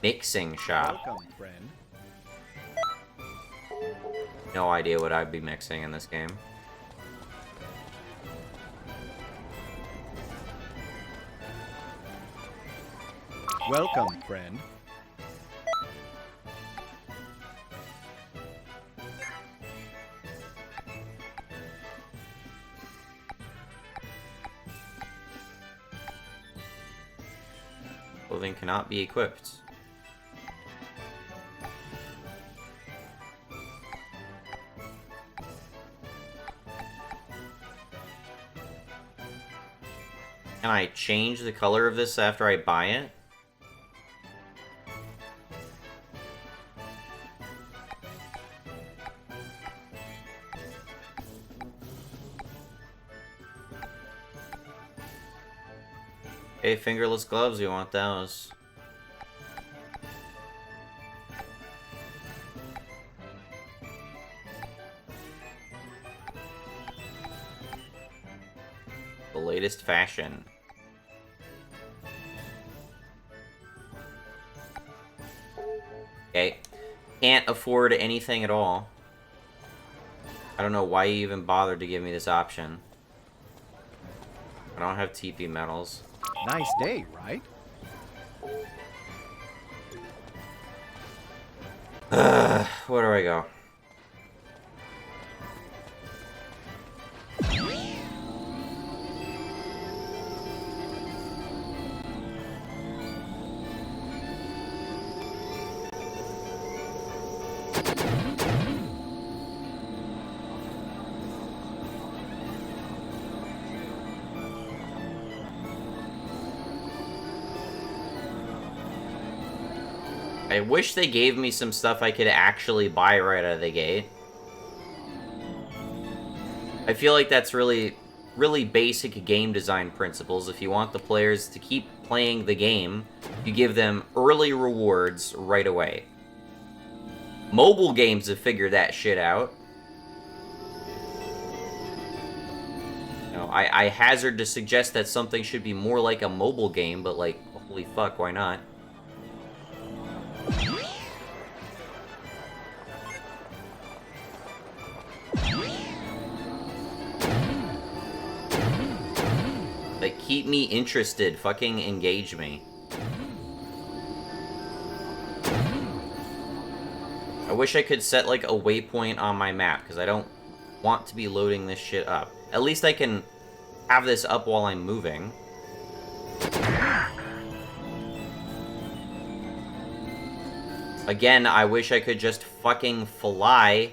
Mixing shop. Welcome, friend. No idea what I'd be mixing in this game. Welcome, friend. Clothing cannot be equipped. Can I change the color of this after I buy it? Hey, fingerless gloves, you want those? The latest fashion. Okay. Can't afford anything at all. I don't know why you even bothered to give me this option. I don't have TP medals. Nice day, right? Where do I go? I wish they gave me some stuff I could actually buy right out of the gate. I feel like that's really basic game design principles. If you want the players to keep playing the game, you give them early rewards right away. Mobile games have figured that shit out. You know, I hazard to suggest that something should be more like a mobile game, but like, holy fuck, why not? Like, keep me interested. Fucking engage me. I wish I could set, like, a waypoint on my map, because I don't want to be loading this shit up. At least I can have this up while I'm moving. Again, I wish I could just fucking fly.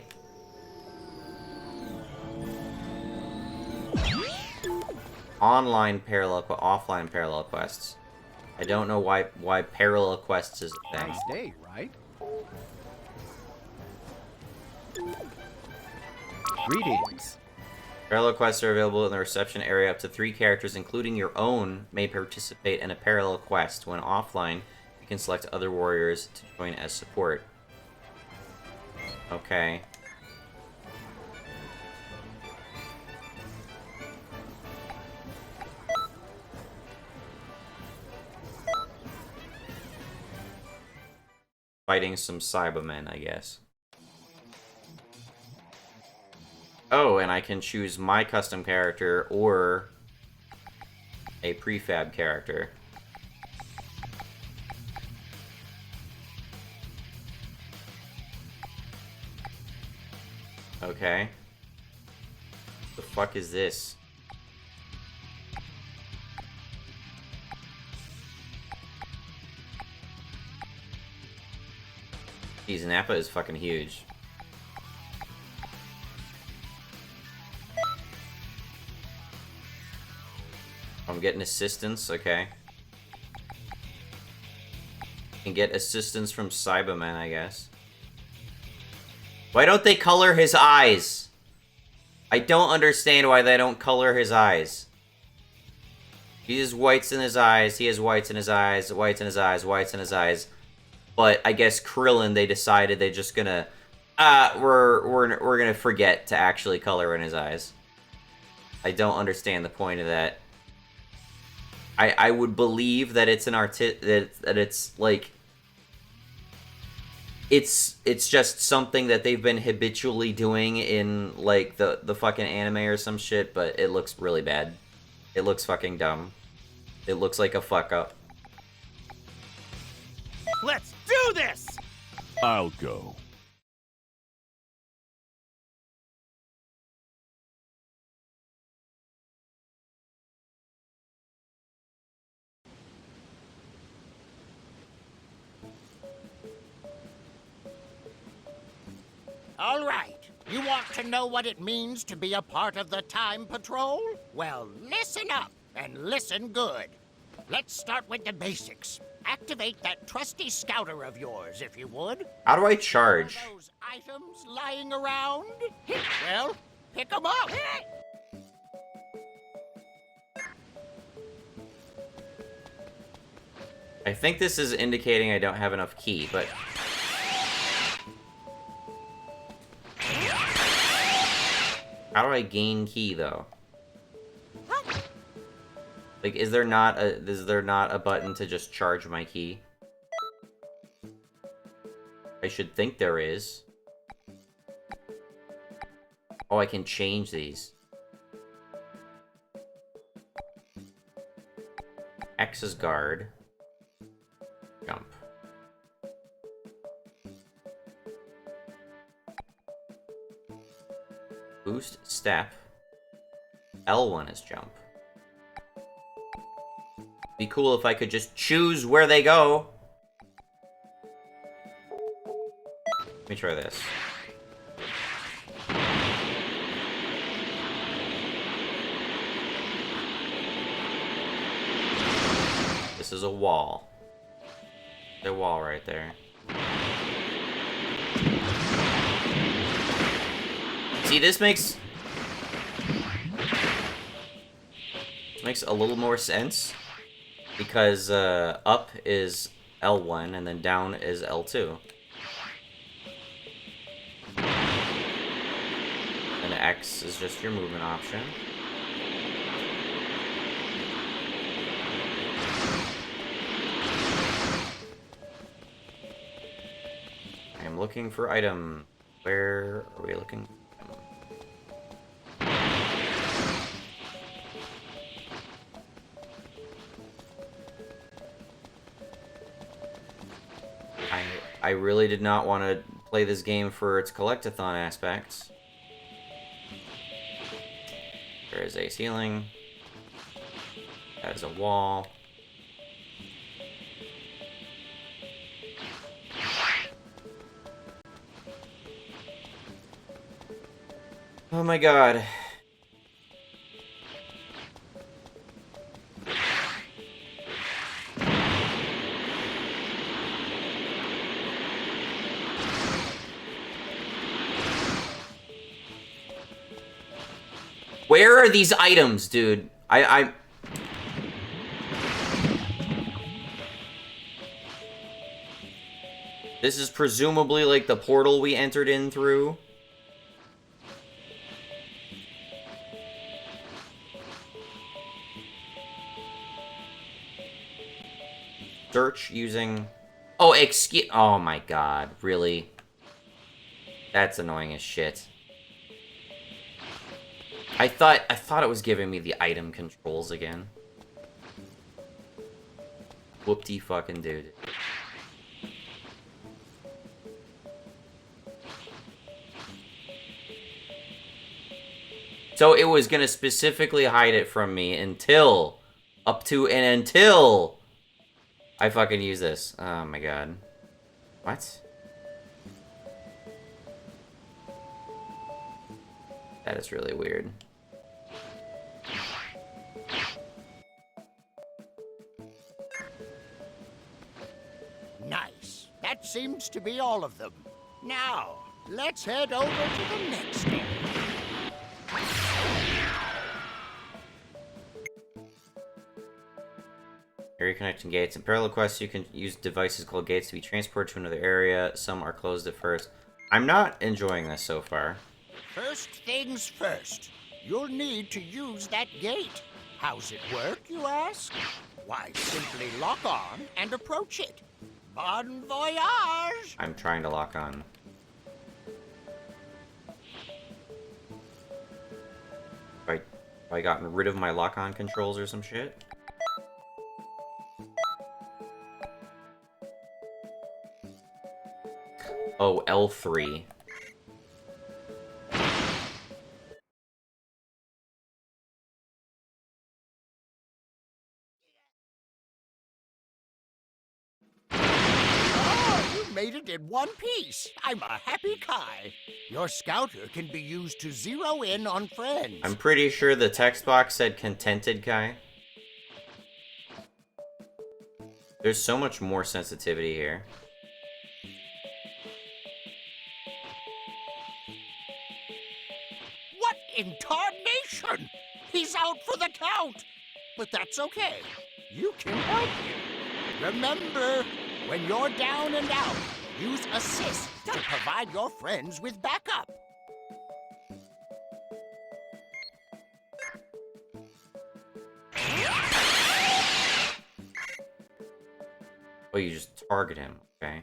Online parallel, offline parallel quests. I don't know why parallel quests is a thing. Nice day, right? Greetings. Parallel quests are available in the reception area. Up to 3 characters, including your own, may participate in a parallel quest. When offline, you can select other warriors to join as support. Okay. Fighting some Cybermen, I guess. Oh, and I can choose my custom character or a prefab character. Okay. The fuck is this? Jeez, Nappa is fucking huge. I'm getting assistance, okay. Can get assistance from Cybermen, I guess. Why don't they color his eyes? I don't understand why they don't color his eyes. He has whites in his eyes, he has whites in his eyes, whites in his eyes, whites in his eyes. But I guess Krillin, they decided they're just gonna, we're gonna forget to actually color in his eyes. I don't understand the point of that. I would believe that it's an that it's like, it's just something that they've been habitually doing in like the fucking anime or some shit, but it looks really bad. It looks fucking dumb. It looks like a fuck up. Let's do this! I'll go. All right. You want to know what it means to be a part of the Time Patrol? Well, listen up, and listen good. Let's start with the basics. Activate that trusty scouter of yours, if you would. How do I charge? Are those items lying around? Well, pick them up. I think this is indicating I don't have enough key, but... How do I gain key, though? Like, is there not a button to just charge my key? I should think there is. Oh, I can change these. X is guard. Jump. Boost, step. L1 is jump. Be cool if I could just choose where they go. Let me try this. This is a wall. The wall right there. See, this makes a little more sense, because up is L1 and then down is L2. And X is just your movement option. I am looking for item. Where are we looking? I really did not want to play this game for its collectathon aspects. There is a ceiling. That is a wall. Oh my god. Where are these items, dude? This is presumably like the portal we entered in through. Search using... Oh, excuse... Oh my god, really? That's annoying as shit. I thought it was giving me the item controls again. Whoop-de fucking dude. So it was gonna specifically hide it from me until... until... I fucking use this. Oh my god. What? That is really weird. Nice. That seems to be all of them. Now, let's head over to the next one. Area connecting gates. In parallel quests, you can use devices called gates to be transported to another area. Some are closed at first. I'm not enjoying this so far. First things first. You'll need to use that gate. How's it work, you ask? Why, simply lock on and approach it. Bon voyage! I'm trying to lock on. Have I gotten rid of my lock-on controls or some shit? Oh, L3. Made it in one piece. I'm a happy Kai. Your scouter can be used to zero in on friends. I'm pretty sure the text box said contented Kai. There's so much more sensitivity here. What in tarnation? He's out for the count. But that's okay. You can help him. Remember, when you're down and out, use assist to provide your friends with backup. Oh, you just target him, okay.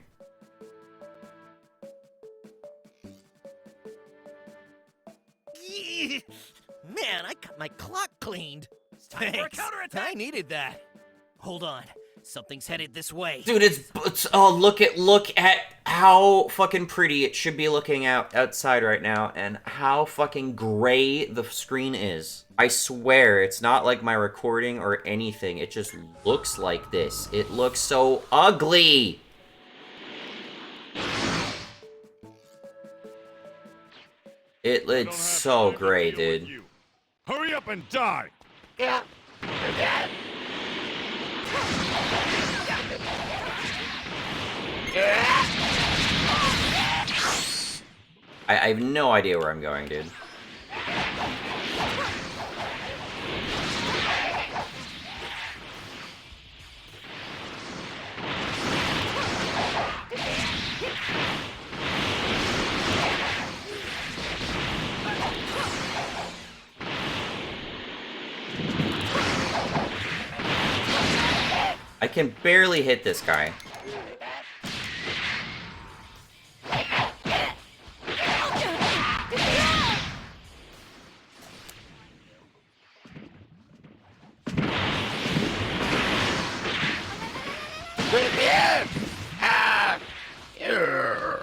Man, I got my clock cleaned. It's time for a counterattack. I needed that. Hold on. Something's headed this way. Dude, it's oh, look at how fucking pretty it should be looking outside right now, and how fucking gray the screen is. I swear, it's not like my recording or anything. It just looks like this. It looks so ugly. It's so gray, dude. Hurry up and die. Yeah. I have no idea where I'm going, dude. I can barely hit this guy.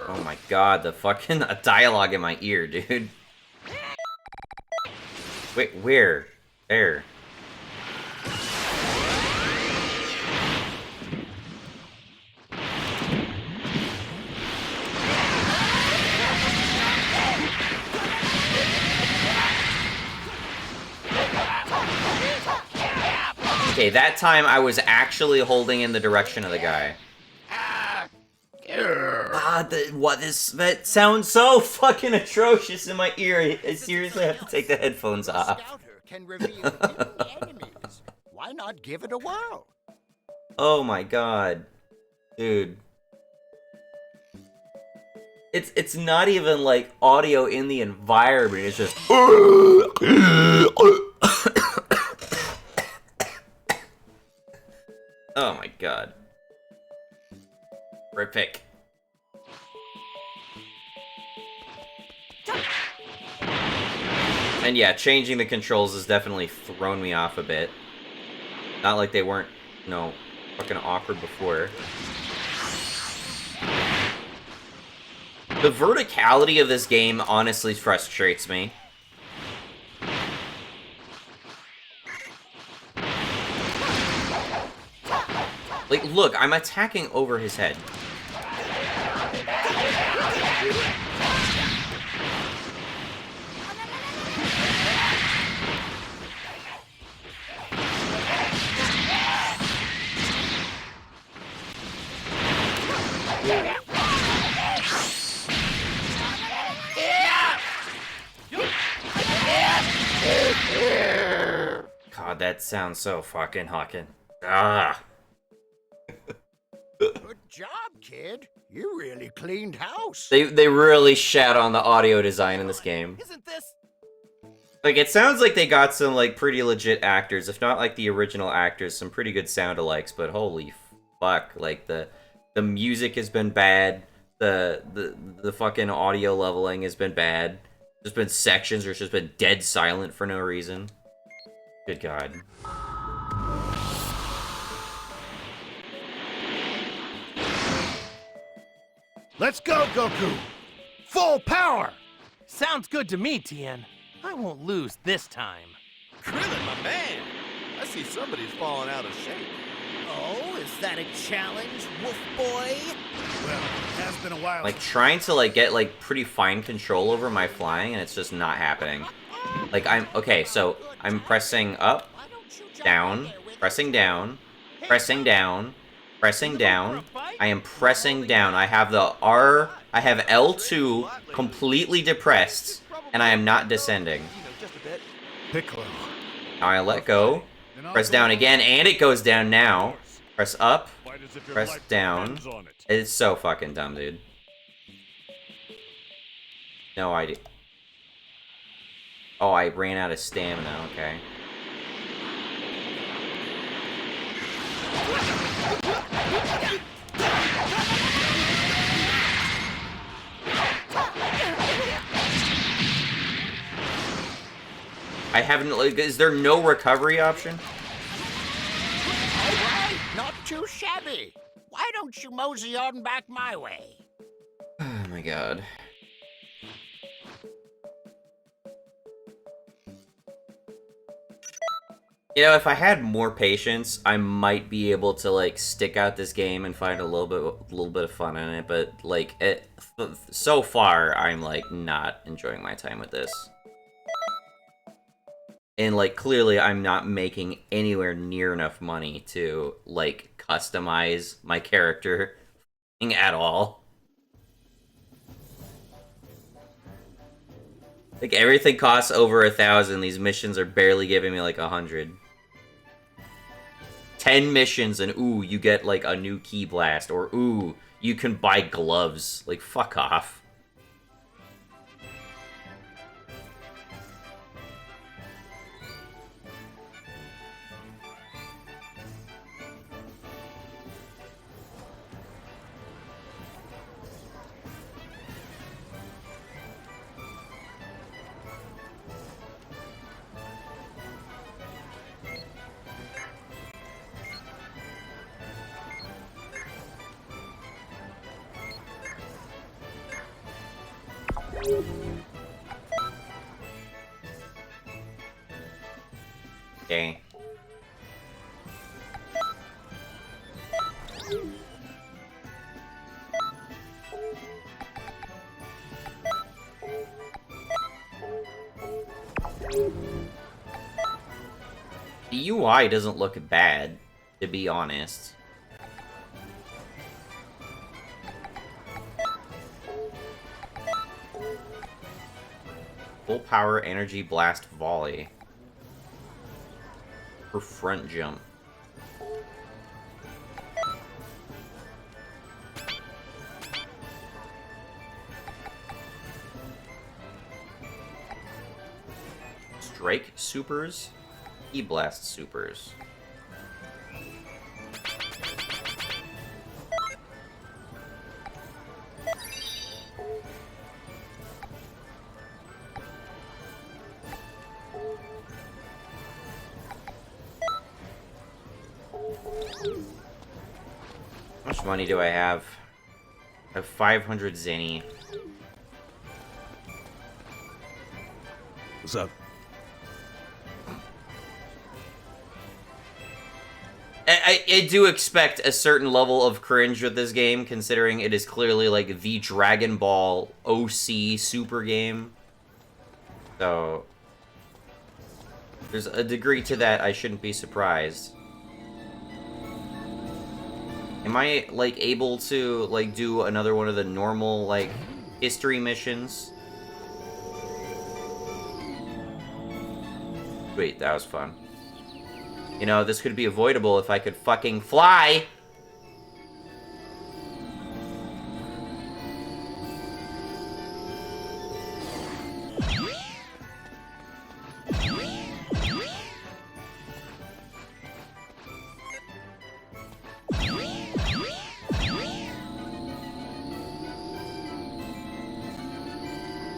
Oh my god, the fucking dialogue in my ear, dude. Wait, where? There. Okay, that time I was actually holding in the direction of the guy. That sounds so fucking atrocious in my ear. I seriously have to take the headphones off. Scouter can reveal hidden enemies. Why not give it a whirl? Oh my god. Dude. It's not even like audio in the environment, it's just oh my god. Horrific. And yeah, changing the controls has definitely thrown me off a bit. Not like they weren't, fucking awkward before. The verticality of this game honestly frustrates me. Like, look, I'm attacking over his head. God, that sounds so fucking hawking. Ah. Good job, kid. You really cleaned house. They really shat on the audio design in this game. Isn't this? Like, it sounds like they got some, like, pretty legit actors, if not, like, the original actors, some pretty good sound-alikes, but holy fuck, like, the music has been bad, the fucking audio leveling has been bad, there's been sections where it's just been dead silent for no reason. Good god. Let's go, Goku! Full power! Sounds good to me, Tien. I won't lose this time. Krillin, my man! I see somebody's falling out of shape. Oh, is that a challenge, Wolf Boy? Well, it has been a while. Like, trying to, like, get, like, pretty fine control over my flying, and it's just not happening. Like, okay, so I'm pressing up, down, pressing down, pressing down, pressing down. I am pressing down. I have the I have L2 completely depressed, and I am not descending. Piccolo. Now I let go, press down again, and it goes down now. Press up, press down. It's so fucking dumb, dude. No idea. Oh, I ran out of stamina, okay. I haven't, like, is there no recovery option? Alright, not too shabby. Why don't you mosey on back my way? Oh my god. You know, if I had more patience, I might be able to, like, stick out this game and find a little bit of fun in it, but, like, so far, I'm, like, not enjoying my time with this. And, like, clearly I'm not making anywhere near enough money to, like, customize my character at all. Like, everything costs over 1,000. These missions are barely giving me, like, 100. 10 missions and, ooh, you get, like, a new key blast. Or, ooh, you can buy gloves. Like, fuck off. Okay. The UI doesn't look bad, to be honest. Full power energy blast volley. For front jump. Strike supers. E-blast supers. How much money do I have? I have 500 zenny. What's up? I do expect a certain level of cringe with this game, considering it is clearly like the Dragon Ball OC super game. So there's a degree to that I shouldn't be surprised. Am I like able to like do another one of the normal like history missions? Wait, that was fun. You know, this could be avoidable if I could fucking fly!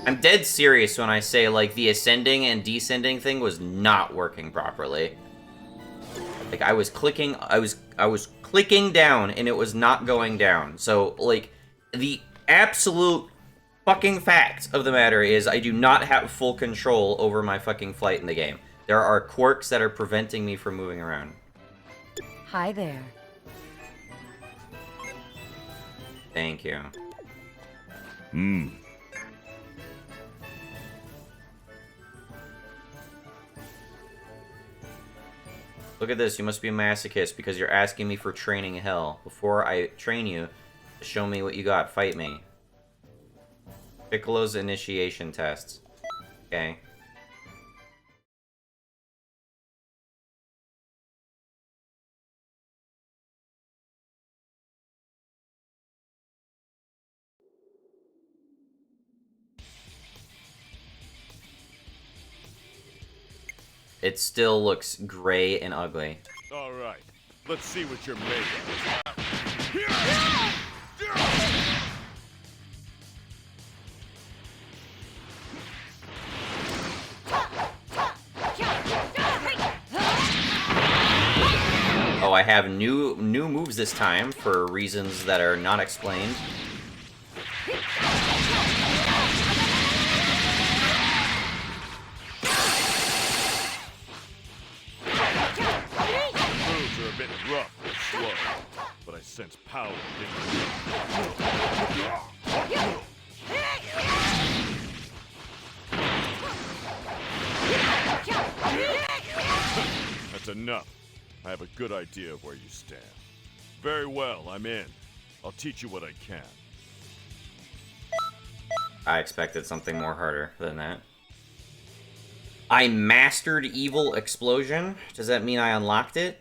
I'm dead serious when I say, like, the ascending and descending thing was not working properly. Like, I was clicking down, and it was not going down. So, like, the absolute fucking fact of the matter is I do not have full control over my fucking flight in the game. There are quirks that are preventing me from moving around. Hi there. Thank you. Look at this, you must be a masochist because you're asking me for training hell. Before I train you, show me what you got. Fight me. Piccolo's initiation tests. Okay. It still looks gray and ugly. All right, let's see what you're made of. Oh, I have new moves this time for reasons that are not explained. Moves are a bit rough and slow, but I sense power in That's enough. I have a good idea of where you stand. Very well, I'm in. I'll teach you what I can. I expected something more harder than that. I mastered Evil Explosion. Does that mean I unlocked it?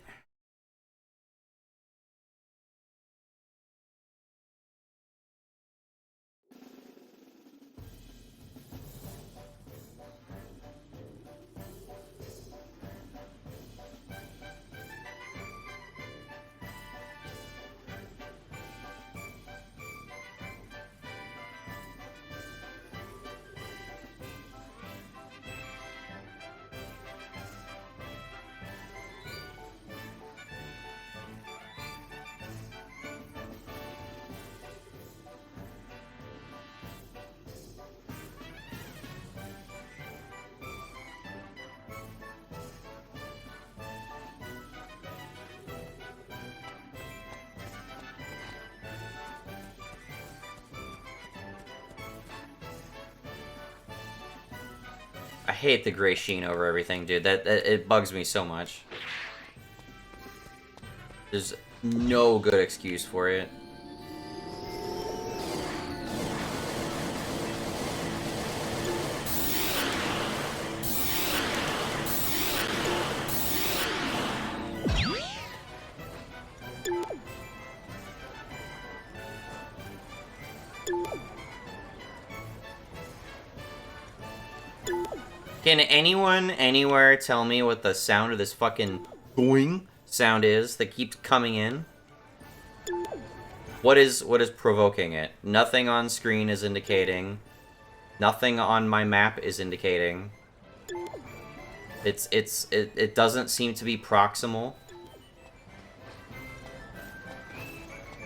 hate the gray sheen over everything, dude. That it bugs me so much. There's no good excuse for it. Can anyone anywhere tell me what the sound of this fucking boing sound is that keeps coming in? What is provoking it? Nothing on screen is indicating. Nothing on my map is indicating. It doesn't seem to be proximal.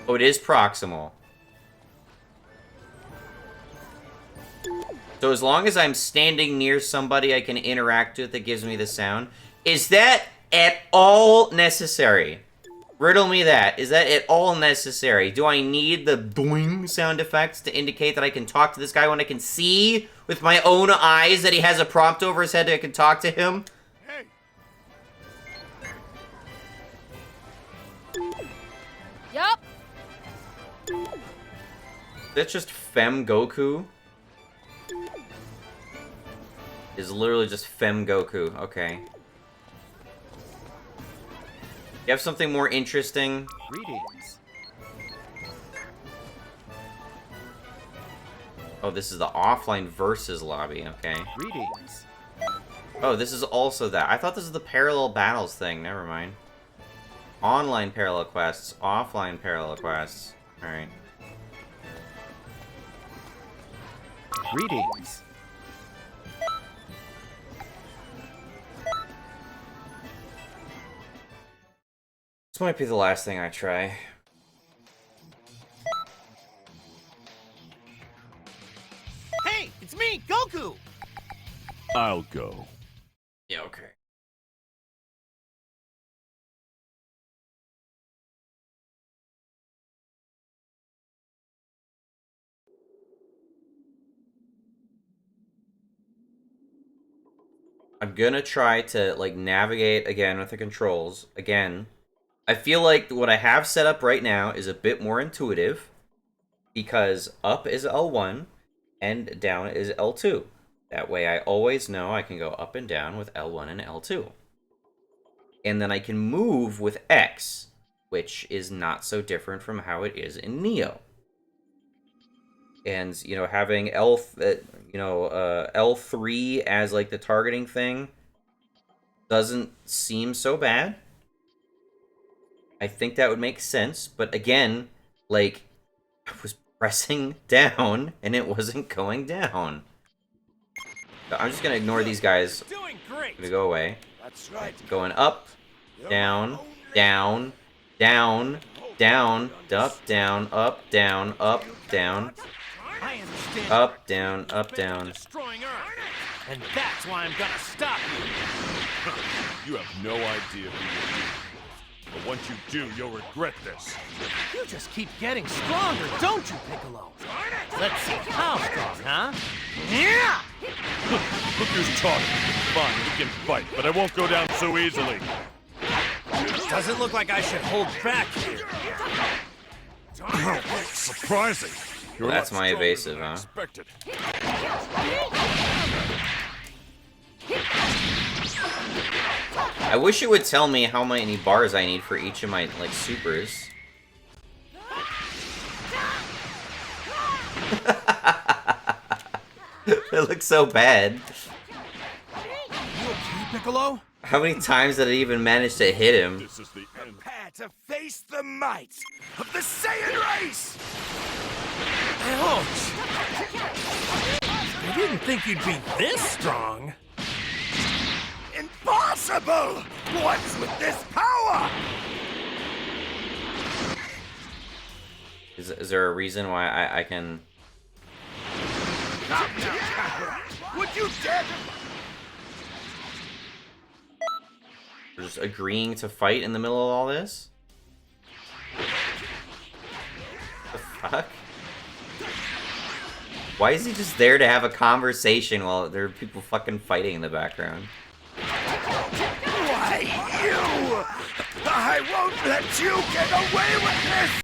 Oh, it is proximal. So as long as I'm standing near somebody I can interact with that gives me the sound, is that at all necessary? Riddle me that. Is that at all necessary? Do I need the boing sound effects to indicate that I can talk to this guy when I can see with my own eyes that he has a prompt over his head that I can talk to him? Hey. Yup. That's just Fem Goku? Is literally just Fem Goku. Okay. You have something more interesting? Greetings. Oh, this is the offline versus lobby. Okay. Greetings. Oh, this is also that. I thought this was the parallel battles thing. Never mind. Online parallel quests. Offline parallel quests. Alright. Greetings. This might be the last thing I try. Hey, it's me, Goku! I'll go. Yeah, okay. I'm gonna try to, like, navigate again with the controls. Again, I feel like what I have set up right now is a bit more intuitive, because up is L1 and down is L2. That way I always know I can go up and down with L1 and L2. And then I can move with X, which is not so different from how it is in Neo. And, you know, having L3 as, like, the targeting thing doesn't seem so bad. I think that would make sense, but again, like, I was pressing down and it wasn't going down. So I'm just gonna ignore these guys. Doing great. I'm gonna go away. That's right. Going up, down, down, down, down, up, down, up, down, up, down, I understand. up, down, up, down. Destroying Earth. And that's why I'm gonna stop you. You have no idea who you are. But once you do, you'll regret this. You just keep getting stronger, don't you, Piccolo? Let's see how strong, huh? Yeah! Look who's talking. Fine, we can fight, but I won't go down so easily. Doesn't look like I should hold back here. Surprising. You're That's a lot my stronger evasive, than I huh? expected. I wish it would tell me how many bars I need for each of my, like, supers. It looks so bad. You okay, Piccolo? How many times did I even manage to hit him? This is the end. Prepare to face the might of the Saiyan race! Ouch! I didn't think you'd be this strong. Impossible! What's with this power? Is there a reason why I can... Would you dare to... just agreeing to fight in the middle of all this? The fuck? Why is he just there to have a conversation while there are people fucking fighting in the background? Why, you! I won't let you get away with this!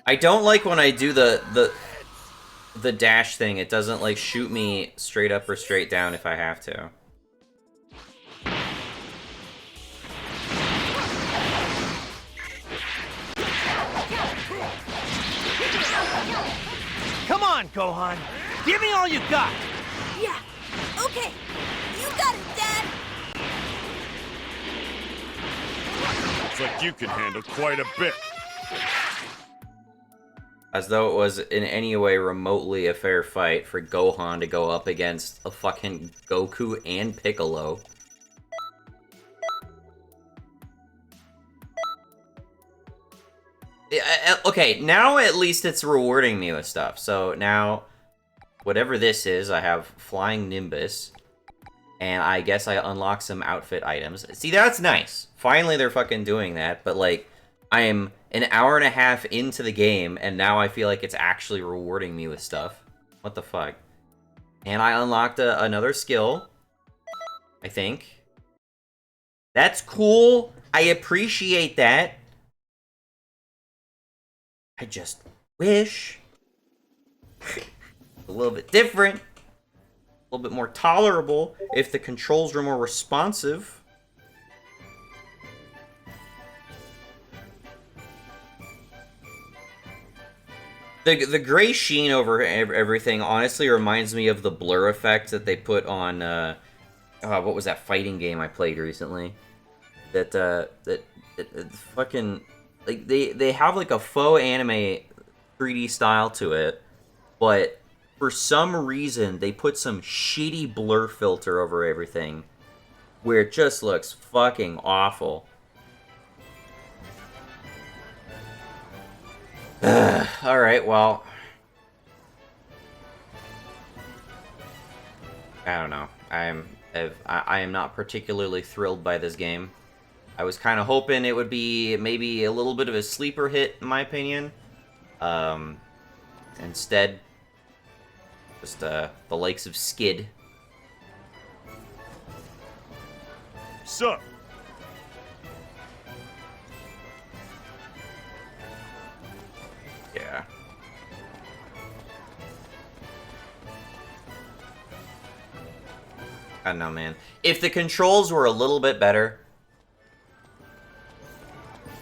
I don't like when I do the dash thing. It doesn't like shoot me straight up or straight down if I have to. Come on, Gohan. Give me all you got. Yeah. Okay. You got it, Dad. Looks like you can handle quite a bit. As though it was in any way remotely a fair fight for Gohan to go up against a fucking Goku and Piccolo. Okay, now at least it's rewarding me with stuff. So now, whatever this is, I have Flying Nimbus. And I guess I unlock some outfit items. See, that's nice. Finally, they're fucking doing that. But, like, I am an hour and a half into the game, and now I feel like it's actually rewarding me with stuff. What the fuck? And I unlocked another skill, I think. That's cool. I appreciate that. I just wish a little bit different, a little bit more tolerable if the controls were more responsive. The gray sheen over everything honestly reminds me of the blur effect that they put on what was that fighting game I played recently? That fucking, like, they have like a faux anime 3D style to it, but for some reason they put some shitty blur filter over everything where it just looks fucking awful. Alright, well, I don't know. I am not particularly thrilled by this game. I was kind of hoping it would be maybe a little bit of a sleeper hit, in my opinion. Instead, just the likes of Skid. Sup? Yeah. I don't know, man. If the controls were a little bit better...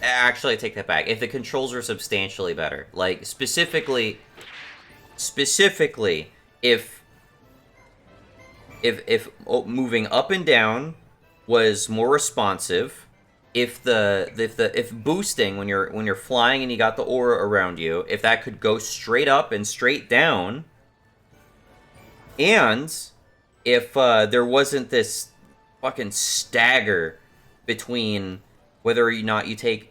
Actually, I take that back. If the controls were substantially better. Like, specifically, if moving up and down was more responsive, if boosting when you're flying and you got the aura around you, if that could go straight up and straight down, and if there wasn't this fucking stagger between whether or not you take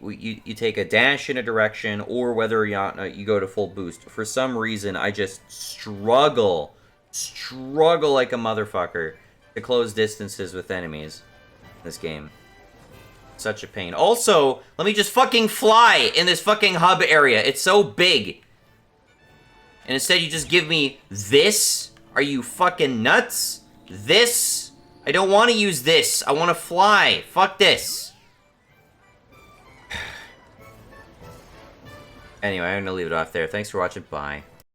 a dash in a direction or whether or not you go to full boost. For some reason, I just struggle like a motherfucker to close distances with enemies in this game. Such a pain. Also, let me just fucking fly in this fucking hub area. It's so big. And instead you just give me this? Are you fucking nuts? This? I don't want to use this. I want to fly. Fuck this. Anyway, I'm gonna leave it off there. Thanks for watching. Bye.